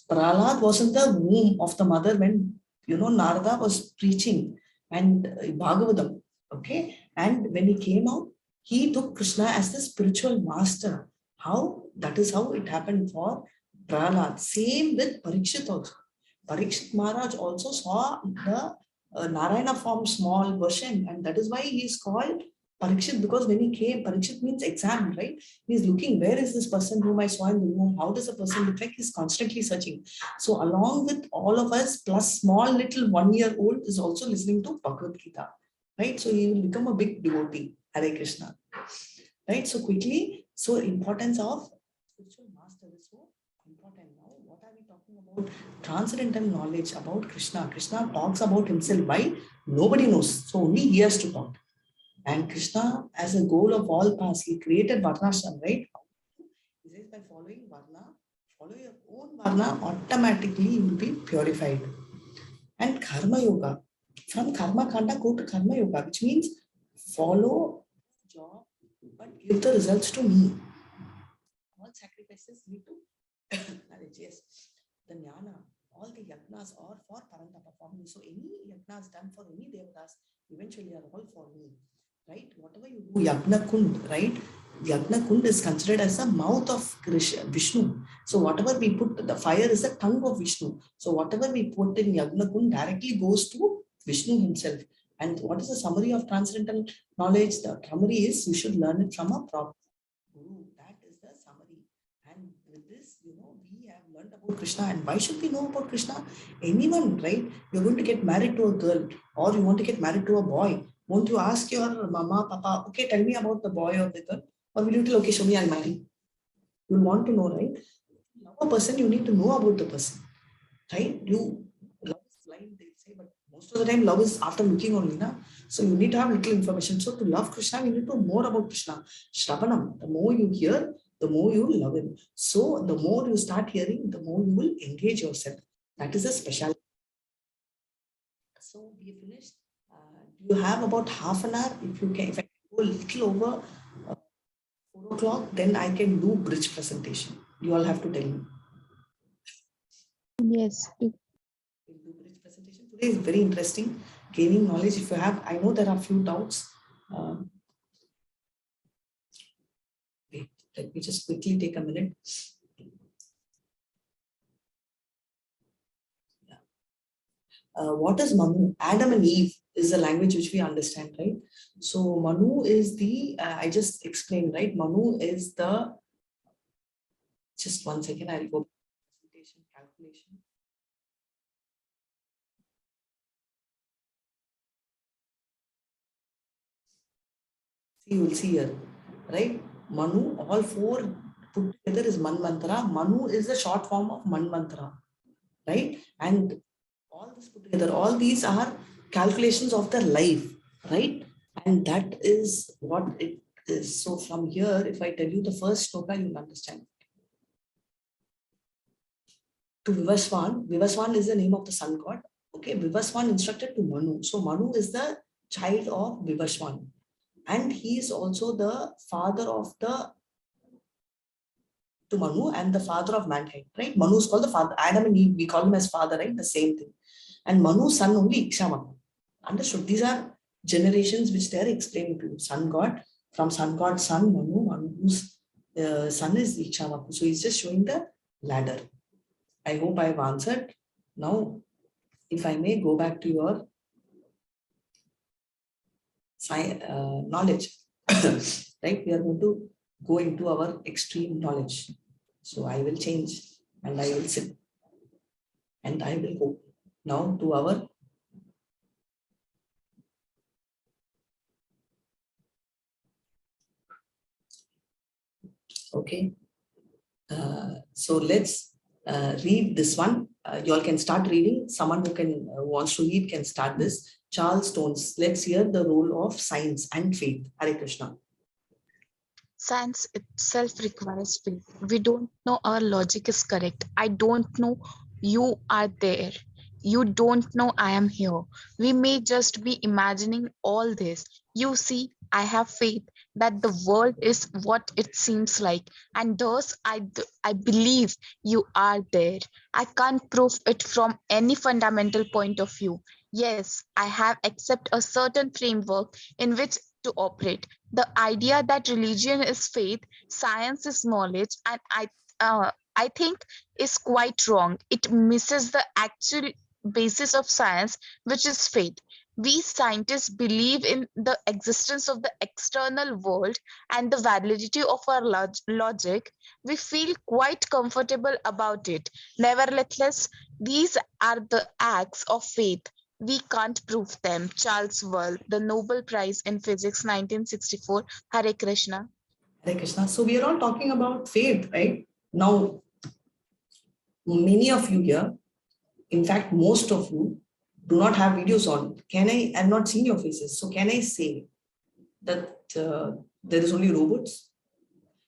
[SPEAKER 1] Prahlad was in the womb of the mother when, Narada was preaching and Bhagavatam, okay? And when he came out, he took Krishna as the spiritual master. How? That is how it happened for Prahlad. Same with Parikshit also. Parikshit Maharaj also saw the Narayana form small version, and that is why he is called Parikshit, because when he came, Parikshit means exam, right? He's looking, where is this person whom I saw in the womb? How does a person look like? He's constantly searching. So along with all of us, plus small little 1 year old is also listening to Bhagavad Gita, right? So he will become a big devotee. Hare Krishna. Right? So quickly, so importance of spiritual master is so important. Now, what are we talking about? Transcendental knowledge about Krishna. Krishna talks about himself. Why? Nobody knows. So only he has to talk. And Krishna, as a goal of all paths, he created Varnashram, right? He says by following Varna, follow your own Varna, automatically you will be purified. And Karma Yoga. From Karma Kanda, go to Karma Yoga, which means follow job, but give the results to me. All sacrifices need to manage. Yes, the jnana, all the yagnas are for Parantapa, for me. So any yagnas done for any devatas eventually are all for me, right? Whatever you do, Yagna Kund, right? Yagna Kund is considered as the mouth of Vishnu. So whatever we put, the fire is the tongue of Vishnu. So whatever we put in Yagna Kund directly goes to Vishnu himself. And what is the summary of transcendental knowledge? The summary is you should learn it from a proper guru. That is the summary. And with this, we have learned about Krishna. And why should we know about Krishna? Anyone, right? You're going to get married to a girl, or you want to get married to a boy. Won't you ask your mama, papa, okay, tell me about the boy or the girl? Or will you tell, okay, show me, I'll marry? You want to know, right? To love a person, you need to know about the person, right? Love is blind, they say, but most of the time love is after looking only, na? So you need to have little information. So to love Krishna, we need to know more about Krishna. Shravanam, the more you hear, the more you love him. So the more you start hearing, the more you will engage yourself. That is a specialty. So we finished. You have about half an hour. If you can, if I can go a little over 4 o'clock, then I can do bridge presentation. You all have to tell me.
[SPEAKER 2] Yes.
[SPEAKER 1] We'll do bridge presentation. Today is very interesting. Gaining knowledge. If you have, I know there are few doubts. Wait, let me just quickly take a minute. What is Manu? Adam and Eve is the language which we understand, right? So Manu is the, I just explained, right? Manu is the, just 1 second, I'll go presentation calculation. See, you will see here, right? Manu, all 4 put together is Manvantara. Manu is the short form of Manvantara, right? And all this put together, all these are calculations of their life, right? And that is what it is. So from here, if I tell you the first shloka, you'll understand. To Vivaswan, Vivaswan is the name of the sun god. Okay, Vivaswan instructed to Manu. So Manu is the child of Vivaswan. And he is also the father of to Manu and the father of mankind, right? Manu is called the father. Adam and Eve, we call him as father, right? The same thing. And Manu's son only Ikshama. Understood? These are generations which they are explaining to you. Sun god, from sun god, son, Manu, Manu's sun is Ikshavaku. So he's just showing the ladder. I hope I've answered. Now, if I may go back to your knowledge, right? We are going to go into our extreme knowledge. So I will change and I will sit and I will go now to our okay. So let's read this one. You all can start reading. Someone who can wants to read can start this. Charles Stones. Let's hear the role of science and faith. Hare Krishna.
[SPEAKER 4] Science itself requires faith. We don't know our logic is correct. I don't know you are there. You don't know I am here. We may just be imagining all this. You see, I have faith that the world is what it seems like, and thus I believe you are there. I can't prove it from any fundamental point of view. Yes, I have accept a certain framework in which to operate. The idea that religion is faith, science is knowledge, and I think is quite wrong. It misses the actual basis of science, which is faith. We scientists believe in the existence of the external world and the validity of our logic. We feel quite comfortable about it. Nevertheless, these are the acts of faith. We can't prove them. Charles Wall, the Nobel Prize in Physics, 1964. Hare Krishna.
[SPEAKER 1] Hare Krishna. So we are all talking about faith, right? Now, many of you here, in fact, most of you do not have videos on. I've not seen your faces. So can I say that there is only robots?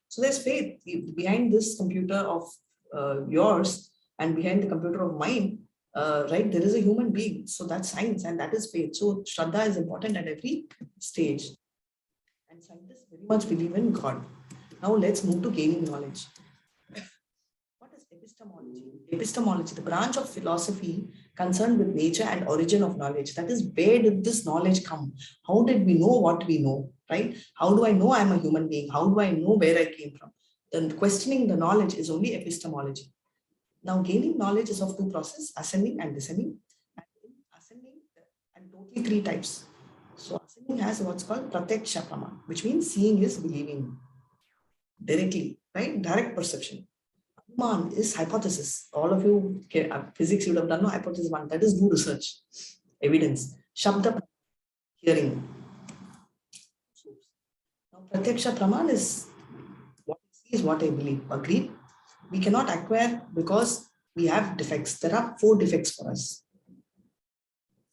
[SPEAKER 1] So there's faith behind this computer of yours and behind the computer of mine, right? There is a human being. So that's science and that is faith. So Shraddha is important at every stage. And scientists very much believe in God. Now let's move to gaining knowledge. What is epistemology? Epistemology, the branch of philosophy concerned with nature and origin of knowledge. That is, where did this knowledge come? How did we know what we know, right? How do I know I'm a human being? How do I know where I came from? Then questioning the knowledge is only epistemology. Now, gaining knowledge is of two processes, ascending and descending. And in ascending, and totally three types. So ascending has what's called pratyaksha prama, which means seeing is believing directly, right? Direct perception. Anuman is hypothesis. All of you, physics, you would have done no hypothesis one. That is do research, evidence. Shabda, hearing. Now, pratyaksha praman is what I see is what I believe. Agreed? We cannot acquire because we have defects. There are 4 defects for us.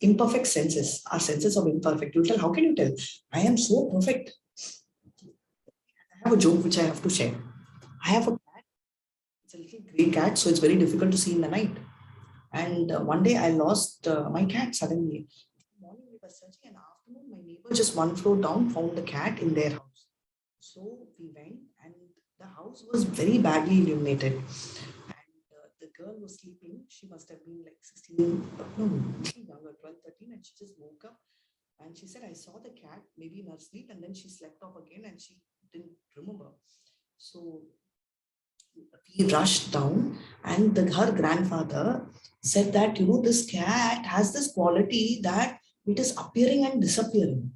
[SPEAKER 1] Imperfect senses. Our senses of imperfect. You tell, how can you tell? I am so perfect. I have a joke which I have to share. I have a cat. It's a little grey cat, so it's very difficult to see in the night. And one day I lost my cat suddenly. In the morning we were searching, and afternoon my neighbor just 1 floor down found the cat in their house. So we went, and the house was very badly illuminated. And the girl was sleeping. She must have been like 16, no, younger, 12, 13, and she just woke up. And she said, I saw the cat maybe in her sleep, and then she slept off again and she didn't remember. So we rushed down, and her grandfather said that, this cat has this quality that it is appearing and disappearing.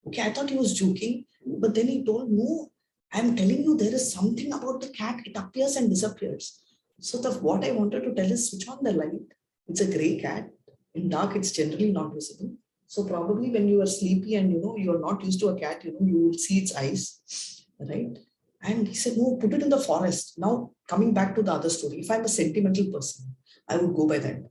[SPEAKER 1] Okay, I thought he was joking, but then he told, no, I'm telling you, there is something about the cat. It appears and disappears. So what I wanted to tell is switch on the light. It's a gray cat. In dark, it's generally not visible. So probably when you are sleepy and you are not used to a cat, you will see its eyes, right? And he said, no, put it in the forest. Now, coming back to the other story, if I'm a sentimental person, I would go by that.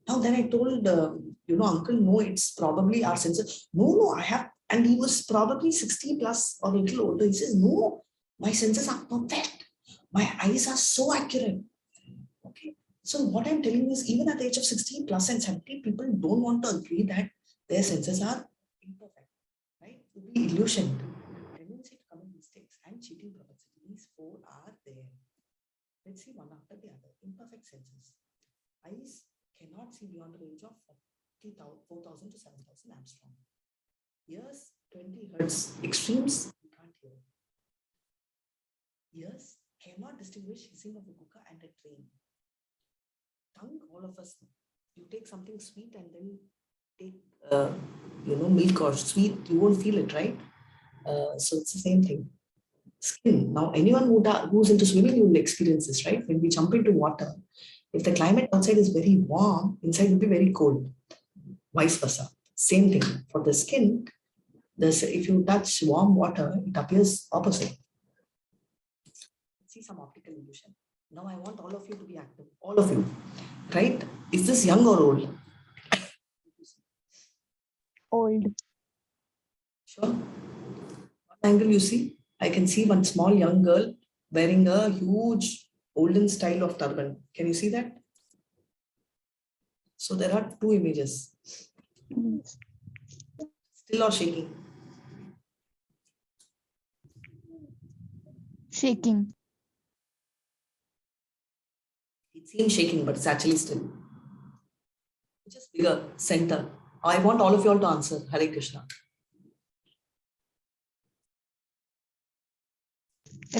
[SPEAKER 1] Now, then I told, uncle, no, it's probably our senses. No, I have. And he was probably 60 plus or a little older. He says, no, my senses are perfect. My eyes are so accurate. Okay. So what I'm telling you is, even at the age of 60 plus and 70, people don't want to agree that their senses are imperfect, right? To be illusioned, tendency to commit mistakes, and cheating propensity. These 4 are there. Let's see one after the other. Imperfect senses. Eyes cannot see beyond the range of 4,000 to 7,000 Armstrong. Ears, 20 hertz. Extremes, we can't hear. cannot distinguish hissing of a cooker and a train. Tongue, all of us, you take something sweet and then take, milk or sweet, you won't feel it, right? So it's the same thing. Skin. Now, anyone who's into swimming, you will experience this, right? When we jump into water, if the climate outside is very warm, inside will be very cold. Vice versa. Same thing. For the skin, if you touch warm water, it appears opposite. See some optical illusion. Now I want all of you to be active. All of you. Right? Is this young or old?
[SPEAKER 2] Old.
[SPEAKER 1] Sure. What angle you see? I can see one small young girl wearing a huge olden style of turban. Can you see that? So there are two images.
[SPEAKER 2] Yes.
[SPEAKER 1] Still or shaking?
[SPEAKER 2] Shaking.
[SPEAKER 1] It seems shaking, but it's actually still. Which is bigger? Center. I want all of you all to answer. Hare Krishna.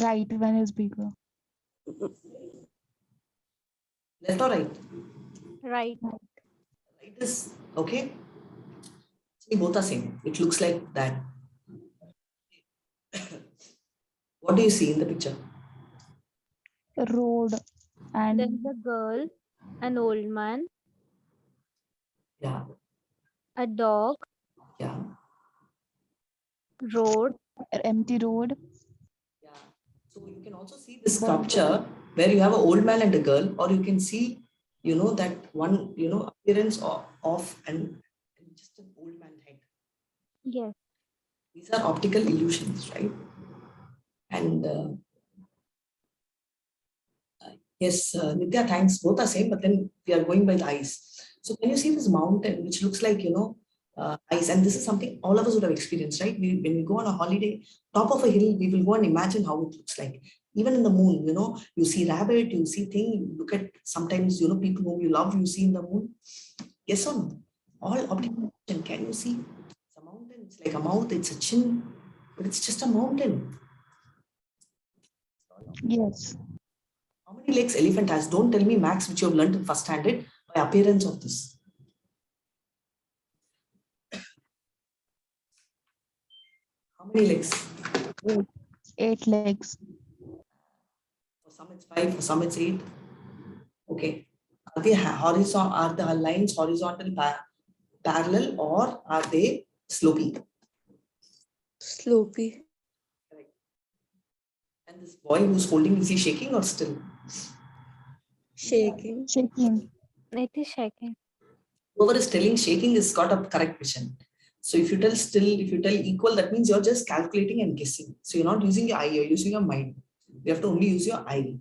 [SPEAKER 2] Right one is bigger.
[SPEAKER 1] Left or right?
[SPEAKER 3] Right.
[SPEAKER 1] Right is okay. See, both are same. It looks like that. What do you see in the picture?
[SPEAKER 2] Road and
[SPEAKER 3] There's a girl, an old man,
[SPEAKER 1] Yeah,
[SPEAKER 3] a dog,
[SPEAKER 1] yeah,
[SPEAKER 3] road.
[SPEAKER 2] empty road.
[SPEAKER 1] yeah. So you can also see this sculpture where you have an old man and a girl, or you can see, that one, appearance of and just an old man head.
[SPEAKER 3] Yes.
[SPEAKER 1] These are optical illusions, right? And yes, Nitya, thanks. Both are same, but then we are going by the eyes. So can you see this mountain, which looks like, eyes? And this is something all of us would have experienced, right? When we go on a holiday, top of a hill, we will go and imagine how it looks like. Even in the moon, you see rabbit, you see thing, you look at sometimes, people whom you love, you see in the moon. Yes or no? All optical illusion. Can you see? It's a mountain, it's like a mouth, it's a chin, but it's just a mountain.
[SPEAKER 2] Yes.
[SPEAKER 1] How many legs elephant has? Don't tell me Max, which you have learned in first standard by appearance of this. How many legs?
[SPEAKER 2] 8 legs.
[SPEAKER 1] For some it's 5, for some it's 8. Okay. Are they horizontal? Are the lines horizontal parallel or are they slopey?
[SPEAKER 6] Slopey.
[SPEAKER 1] Correct. And this boy who's holding, is he shaking or still?
[SPEAKER 6] Shaking.
[SPEAKER 2] Shaking.
[SPEAKER 3] It is shaking.
[SPEAKER 1] Whoever is telling shaking has got a correct vision. So if you tell still, if you tell equal, that means you're just calculating and guessing. So you're not using your eye, you're using your mind. You have to only use your eye.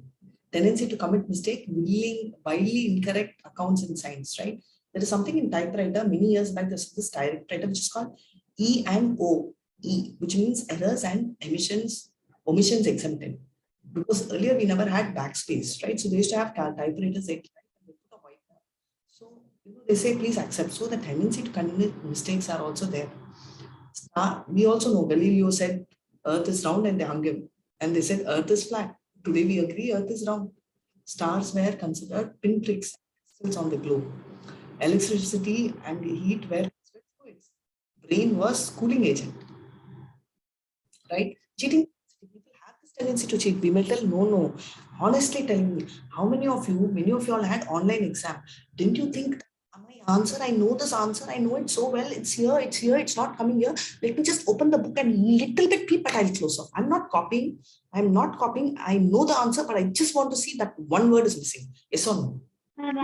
[SPEAKER 1] Tendency to commit mistake, widely incorrect accounts in science, right? There is something in typewriter, many years back, there's this typewriter which is called E&O, which means errors and omissions exempted. Because earlier we never had backspace, right? So they used to have typewriters like that. So they say please accept. So the tendency to commit mistakes are also there. We also know Galileo said Earth is round and they hung him. And they said Earth is flat. Today we agree Earth is round. Stars were considered pinpricks on the globe. Electricity and heat were fluids. Brain was cooling agent. Right? Cheating. People have this tendency to cheat. We may tell no. Honestly telling me, many of you all had online exam. Didn't you think my answer, I know this answer, I know it so well, it's here, it's not coming here. Let me just open the book and little bit peep, but I'll close off. I'm not copying. I know the answer, but I just want to see that one word is missing. Yes or no?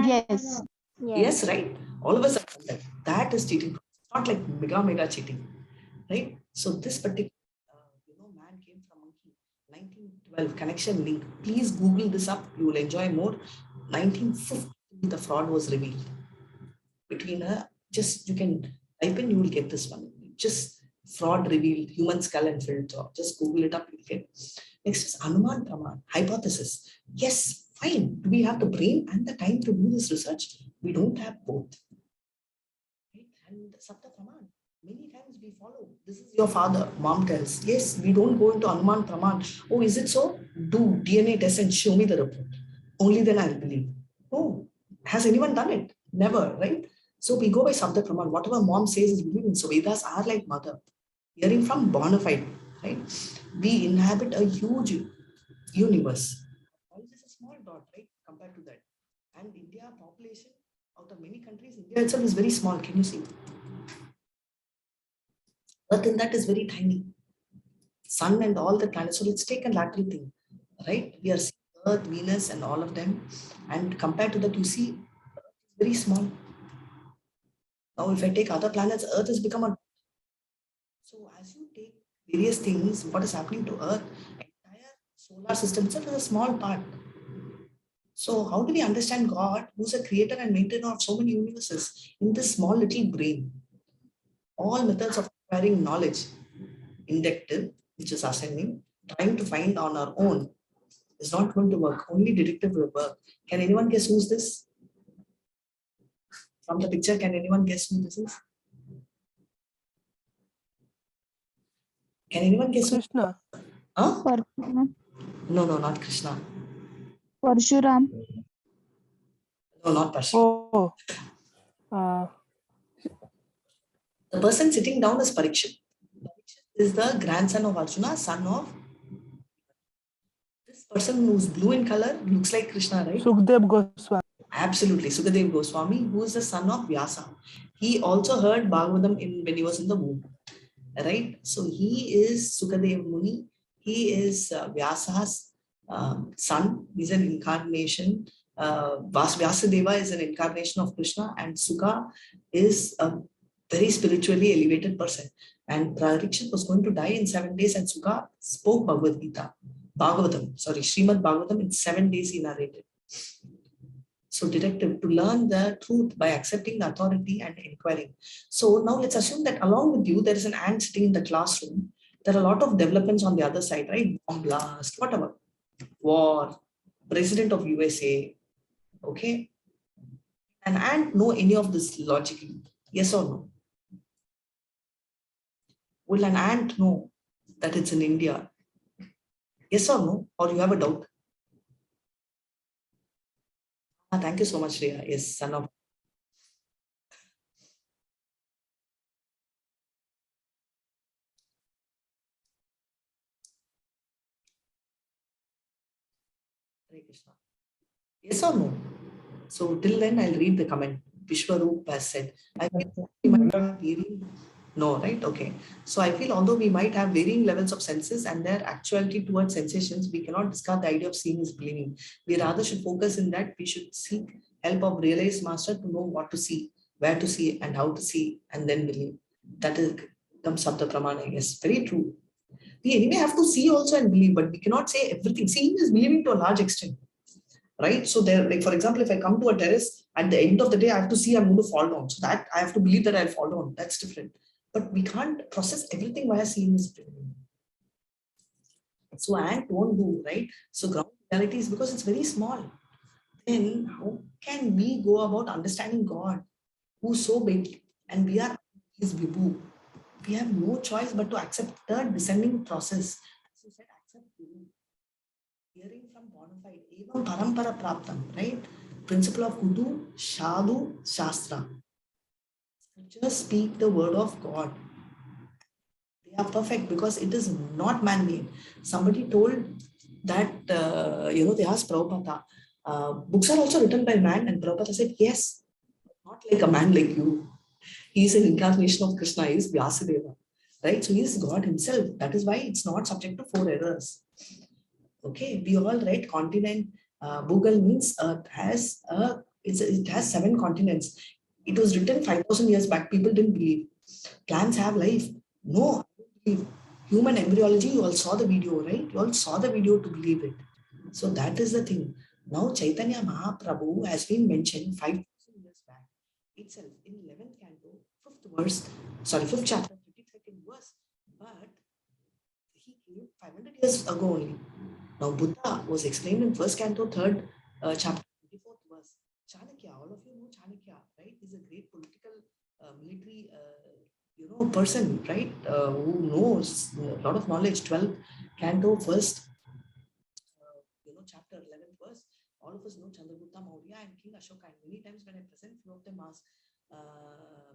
[SPEAKER 2] Yes.
[SPEAKER 1] Yes, right? All of us have done that. That is cheating. It's not like mega cheating, right? So this particular, man came from monkey. 1912 connection link. Please Google this up. You will enjoy more. 1950, the fraud was revealed. Between you can type in, you will get this one. Just fraud revealed, human skull and filter. Just Google it up, you'll get. Next is Anuman Praman, hypothesis. Yes, fine. Do we have the brain and the time to do this research? We don't have both. Right? And Sapta Praman, many times we follow. This is your father, mom tells. Yes, we don't go into Anuman Praman. Oh, is it so? do DNA test and show me the report. Only then I'll believe. Oh, has anyone done it? Never, right? So we go by Sabda Praman. Whatever mom says is believing. So Vedas are like mother. Hearing from bona fide, right? We inhabit a huge universe. All this is a small dot, right? Compared to that. And India population out of many countries, India itself is very small. Can you see? Earth in that is very tiny. Sun and all the planets. So let's take a lateral thing, right? We are seeing Earth, Venus, and all of them. And compared to that, you see, very small. Now, if I take other planets, Earth has become a. So as you take various things, what is happening to Earth, entire solar system itself is a small part. So how do we understand God, who's a creator and maintainer of so many universes, in this small little brain? All methods of acquiring knowledge, inductive, which is ascending, trying to find on our own, is not going to work. Only deductive will work. Can anyone guess who's this? From the picture, can anyone guess who this is? Can anyone guess who?
[SPEAKER 5] Krishna.
[SPEAKER 1] Huh?
[SPEAKER 2] Parshurama.
[SPEAKER 1] No, not Krishna.
[SPEAKER 2] Parshuram.
[SPEAKER 1] No, not Parshurama.
[SPEAKER 5] Oh,
[SPEAKER 1] The person sitting down is Parikshit. Parikshit is the grandson of Arjuna, son of. This person who's blue in color looks like Krishna, right?
[SPEAKER 5] Sukhdev Goswami.
[SPEAKER 1] Absolutely. Sukadev Goswami, who is the son of Vyasa. He also heard Bhagavatam when he was in the womb. Right? So he is Sukadev Muni. He is Vyasa's son. He's an incarnation. Vyasadeva is an incarnation of Krishna, and Sukha is a very spiritually elevated person. And Parikshit was going to die in 7 days, and Sukha spoke Bhagavatam, Srimad Bhagavatam in 7 days he narrated. So detective, to learn the truth by accepting the authority and inquiring. So now let's assume that along with you, there is an ant sitting in the classroom. There are a lot of developments on the other side, right? Bomb blast, whatever. War, president of USA, okay? An ant know any of this logically? Yes or no? Will an ant know that it's in India? Yes or no? Or you have a doubt? Thank you so much, Riya. Yes, son of. Hare Krishna. Yes or no? So till then, I'll read the comment. Vishwaroop has said, I feel we might have varying. No, right? Okay. So I feel although we might have varying levels of senses and their actuality towards sensations, we cannot discard the idea of seeing is believing. We rather should focus in that we should seek help of realized master to know what to see, where to see, and how to see, and then believe. That is comes up the pramana. Yes, very true. We anyway have to see also and believe, but we cannot say everything. Seeing is believing to a large extent. Right? So there, like for example, if I come to a terrace, at the end of the day, I have to see I'm going to fall down. So that I have to believe that I'll fall down. That's different. But we can't process everything via seeing is believing. So ant won't do, right? So ground reality is because it's very small. Then how can we go about understanding God, who's so big, and we are his Vibhu? We have no choice but to accept the descending process. As you said, accept Guru. Hearing from bona fide, evam parampara praptam, right? Principle of Kudu, Shadu, Shastra. Scriptures speak the word of God. They are perfect because it is not man-made. Somebody told that, they asked Prabhupada, books are also written by man, and Prabhupada said, yes, not like a man like you. He is an incarnation of Krishna, he is Vyasadeva, right? So he is God himself. That is why it's not subject to 4 errors. Okay, we all read continent. Google means Earth has it has 7 continents. It was written 5,000 years back. People didn't believe. Plants have life. No, human embryology, you all saw the video, right? You all saw the video to believe it. So that is the thing. Now Chaitanya Mahaprabhu has been mentioned 5,000 years back itself in 11th canto, 5th chapter, 52nd verse. But he came 500 years ago only. Now Buddha was explained in 1st canto, 3rd chapter, 24th verse. Chanakya, all of you know Chanakya, right? He's a great political, military, person, right? Who knows a lot of knowledge. 12th canto, 1st All of us know Chandragupta Maurya and King Ashoka. And many times when I present, few of them ask,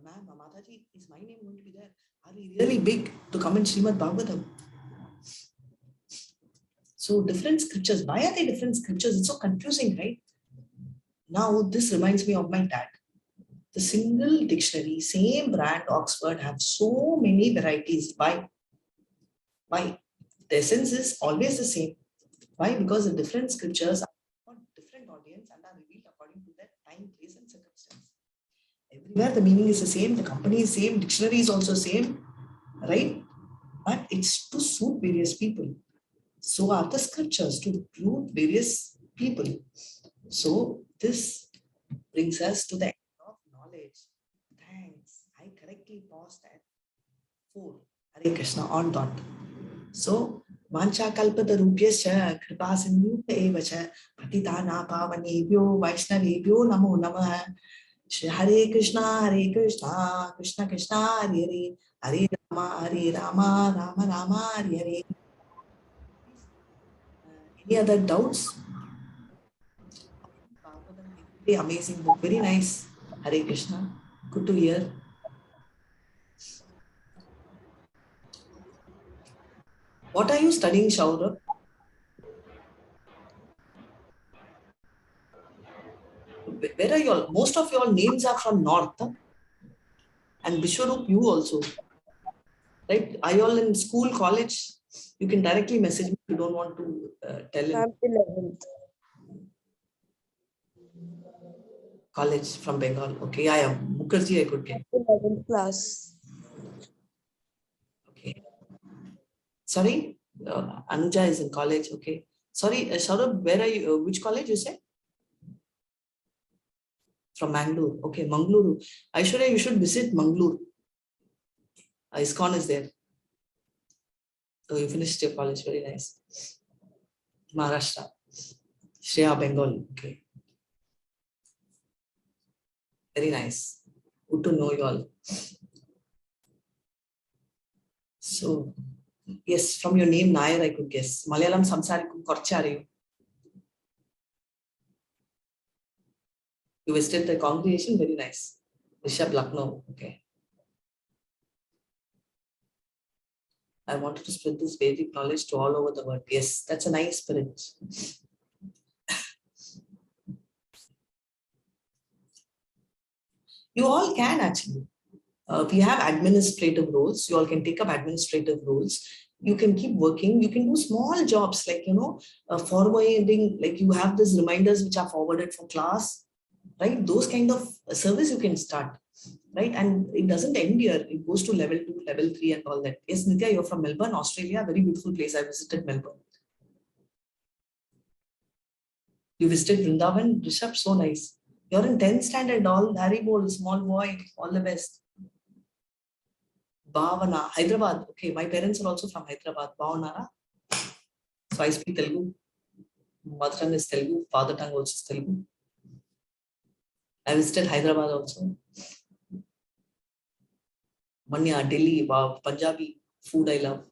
[SPEAKER 1] ma'am, Mataji, is my name going to be there? Are we really big to come in Srimad Bhagavatam? So different scriptures. Why are they different scriptures? It's so confusing, right? Now this reminds me of my dad. The single dictionary, same brand, Oxford, have so many varieties. Why? Why? The essence is always the same. Why? Because the different scriptures are for different audience and are revealed according to their time, place, and circumstance. Everywhere the meaning is the same, the company is same, dictionary is also same, right? But it's to suit various people. So are the scriptures to suit various people. So this brings us to the end of knowledge. Thanks. I correctly paused at 4. Hare Krishna on dot. So Vancha kalpada rupyascha kripa sindhu evacha patitana pavanebhyo vaishnavebhyo namo namah. Hare Krishna, Krishna Krishna, Hare Hare, Hare Rama, Rama Rama, Hare Hare. Any other doubts? Very amazing book, very nice. Hare Krishna, good to hear. What are you studying, Shaurabh? Where are you all? Most of your names are from North. And Vishwarup, you also. Right? Are you all in school, college? You can directly message me if you don't want to tell him.
[SPEAKER 6] I'm 11th.
[SPEAKER 1] College from Bengal. Okay, I am. Mukherjee, I could get.
[SPEAKER 6] 11th class.
[SPEAKER 1] Okay. Sorry? Anuja is in college. Okay. Sorry, Saurabh, where are you? Which college you say? From Mangalore. Okay, Mangaluru. Aishwarya, you should visit Mangalore. ISKCON is there. So you finished your college. Very nice. Maharashtra. Shreya, Bengal. Okay. Very nice. Good to know you all. So, yes, from your name, Nair, I could guess. Malayalam Samsarikum Korchari. You visited the congregation, very nice. Rishabh Lucknow, okay. I wanted to spread this Vedic knowledge to all over the world. Yes, that's a nice spirit. You all can actually. We have administrative roles. You all can take up administrative roles. You can keep working. You can do small jobs like, forwarding, like you have these reminders which are forwarded for class, right? Those kind of service you can start, right? And it doesn't end here. It goes to level 2, level 3 and all that. Yes, Nitya, you're from Melbourne, Australia. Very beautiful place. I visited Melbourne. You visited Vrindavan, Rishabh, so nice. You're in 10th standard, all Harry Bol, small boy, all the best. Bhavana, Hyderabad. Okay, my parents are also from Hyderabad. Bhavanara. So I speak Telugu. Mother tongue is Telugu. Father tongue also is Telugu. I visited Hyderabad also. Manya, Delhi, wow, Punjabi food I love.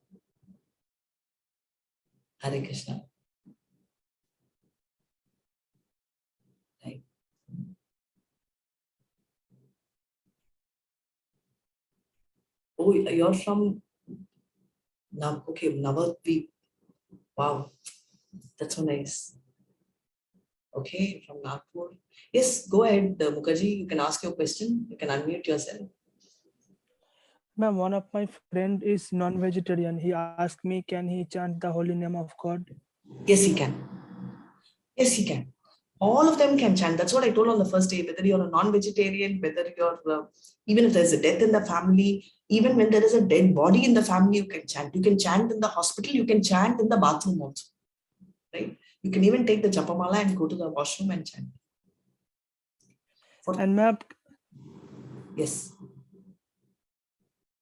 [SPEAKER 1] Hare Krishna. Right. Oh, you're from Navadvip. Wow, that's so nice. Okay, from Nagpur. Yes, go ahead, Mukherjee. You can ask your question. You can unmute yourself.
[SPEAKER 5] Ma'am, one of my friend is non-vegetarian. He asked me, can he chant the holy name of God?
[SPEAKER 1] Yes, he can. Yes, he can. All of them can chant. That's what I told on the first day. Whether you're a non-vegetarian, whether you're, even if there's a death in the family, even when there is a dead body in the family, you can chant. You can chant in the hospital. You can chant in the bathroom also. Right? You can even take the Japamala and go to the washroom and chant.
[SPEAKER 5] And ma'am,
[SPEAKER 1] yes.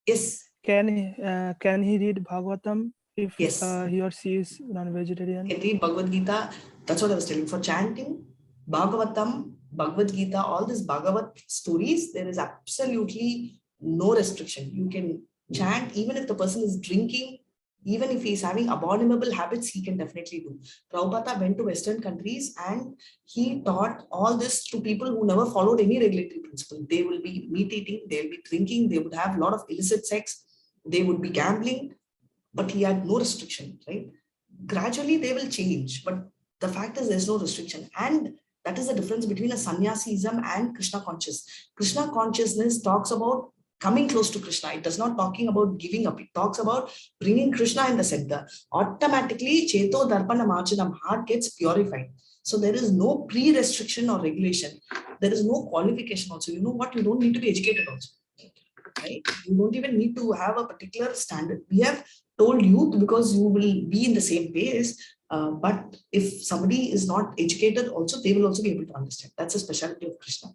[SPEAKER 1] Yes.
[SPEAKER 5] Can he read Bhagavatam if
[SPEAKER 1] yes.
[SPEAKER 5] He or she is non-vegetarian?
[SPEAKER 1] Can read Bhagavad Gita. That's what I was telling. For chanting, Bhagavatam, Bhagavad Gita, all these Bhagavat stories, there is absolutely no restriction. You can chant even if the person is drinking Even if he's having abominable habits, he can definitely do. Prabhupada went to Western countries and he taught all this to people who never followed any regulatory principle. They will be meat eating, they will be drinking, they would have a lot of illicit sex, they would be gambling, but he had no restriction, right? Gradually they will change, but the fact is there's no restriction. And that is the difference between a sannyasism and Krishna conscious. Krishna consciousness talks about coming close to Krishna. It does not talking about giving up. It talks about bringing Krishna in the center. Automatically, Cheto Darpana Marchanam, heart gets purified. So there is no pre-restriction or regulation. There is no qualification also. You know what? You don't need to be educated also. Right? You don't even need to have a particular standard. We have told youth because you will be in the same pace. But if somebody is not educated also, they will also be able to understand. That's a specialty of Krishna.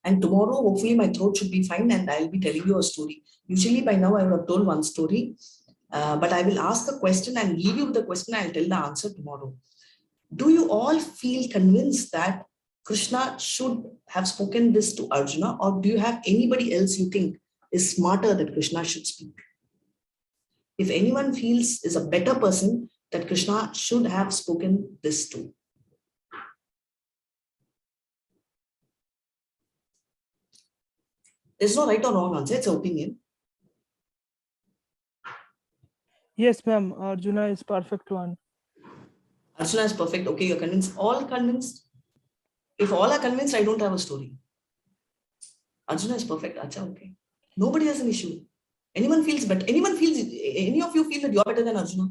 [SPEAKER 1] And tomorrow, hopefully my throat should be fine and I'll be telling you a story. Usually by now I would have told one story, but I will ask a question and leave you with the question. I'll tell the answer tomorrow. Do you all feel convinced that Krishna should have spoken this to Arjuna, or do you have anybody else you think is smarter that Krishna should speak? If anyone feels is a better person that Krishna should have spoken this to. There's no right or wrong answer, it's an opinion.
[SPEAKER 5] Yes, ma'am. Arjuna is perfect one.
[SPEAKER 1] Arjuna is perfect. Okay, you're convinced. All convinced? If all are convinced, I don't have a story. Arjuna is perfect. Acha, okay. Nobody has an issue. Anyone feels better? Any of you feel that you're better than Arjuna?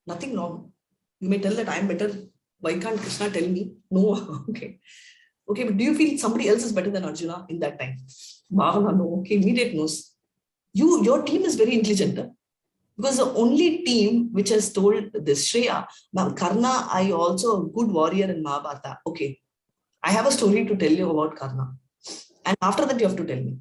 [SPEAKER 1] Nothing wrong. You may tell that I'm better. Why can't Krishna tell me? No. Okay. Okay, but do you feel somebody else is better than Arjuna in that time? Bhavana, no. Okay, immediate knows. Your team is very intelligent. Huh? Because the only team which has told this, Shreya, ma'am, Karna, I also a good warrior in Mahabharata. Okay, I have a story to tell you about Karna. And after that, you have to tell me.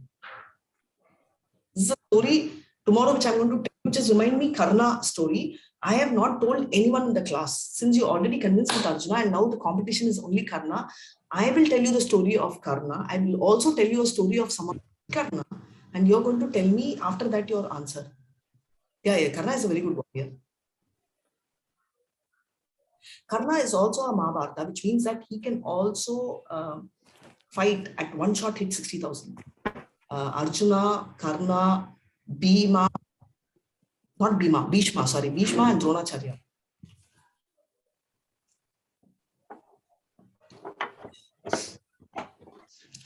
[SPEAKER 1] This is a story tomorrow which I'm going to tell you, which is remind me Karna story. I have not told anyone in the class. Since you already convinced with Arjuna and now the competition is only Karna, I will tell you the story of Karna. I will also tell you a story of someone Karna. And you're going to tell me after that your answer. Yeah, Karna is a very good warrior. Karna is also a Mahabharata, which means that he can also fight at one shot, hit 60,000. Arjuna, Karna, Bhima, not Bhima, Bhishma, sorry, Bhishma and Dronacharya.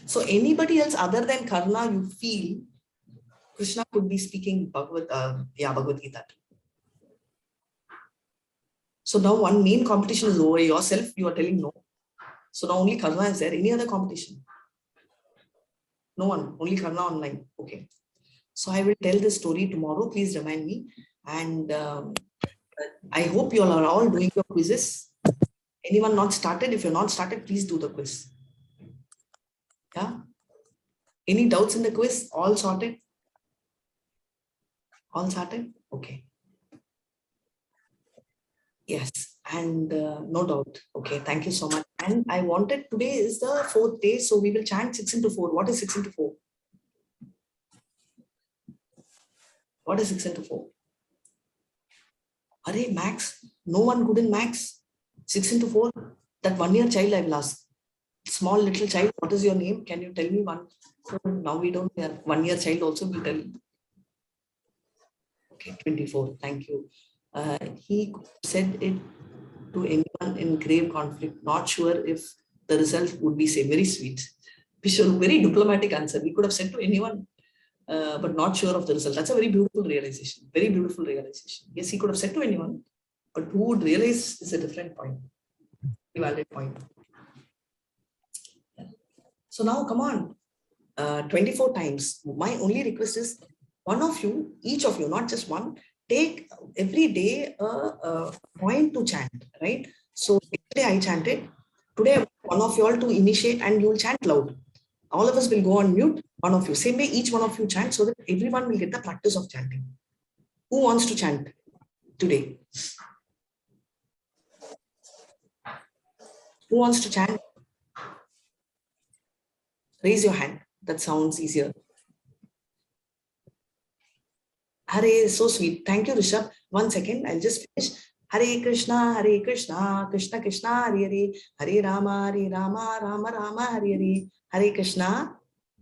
[SPEAKER 1] So anybody else other than Karna, you feel Krishna could be speaking Bhagavad Gita. So now one main competition is over. Yourself, you are telling no. So now only Karna is there. Any other competition? No one, only Karna online. Okay. So I will tell this story tomorrow. Please remind me. And I hope you all are all doing your quizzes. Anyone not started? If you're not started, please do the quiz. Yeah. Any doubts in the quiz? All sorted? All sorted? Okay. Yes, and no doubt. Okay, thank you so much. And I wanted, today is the 4th day, so we will chant 6 into 4. What is 6 into 4? What is 6 into 4? Arey, max. No one good in max. 6 into 4. That 1-year child I will ask. Small little child, what is your name? Can you tell me one? So now we don't have 1-year child also will tell. Okay, 24. Thank you. He said it to anyone in grave conflict, not sure if the result would be same. Very sweet. Very diplomatic answer. We could have said to anyone, but not sure of the result. That's a very beautiful realization. Very beautiful realization. Yes, he could have said to anyone, but who would realize is a different point. A valid point. So now come on. 24 times. My only request is one of you, each of you, not just one, take every day a point to chant, right? So yesterday I chanted. Today I want one of you all to initiate and you will chant loud. All of us will go on mute, one of you. Same way each one of you chant so that everyone will get the practice of chanting. Who wants to chant today? Who wants to chant? Raise your hand. That sounds easier. Hare, so sweet. Thank you, Rishabh. 1 second, I'll just finish. Hare Krishna, Krishna Krishna, Hare Hare, Hare Rama, Rama Rama, Hare Hare, Hare Krishna,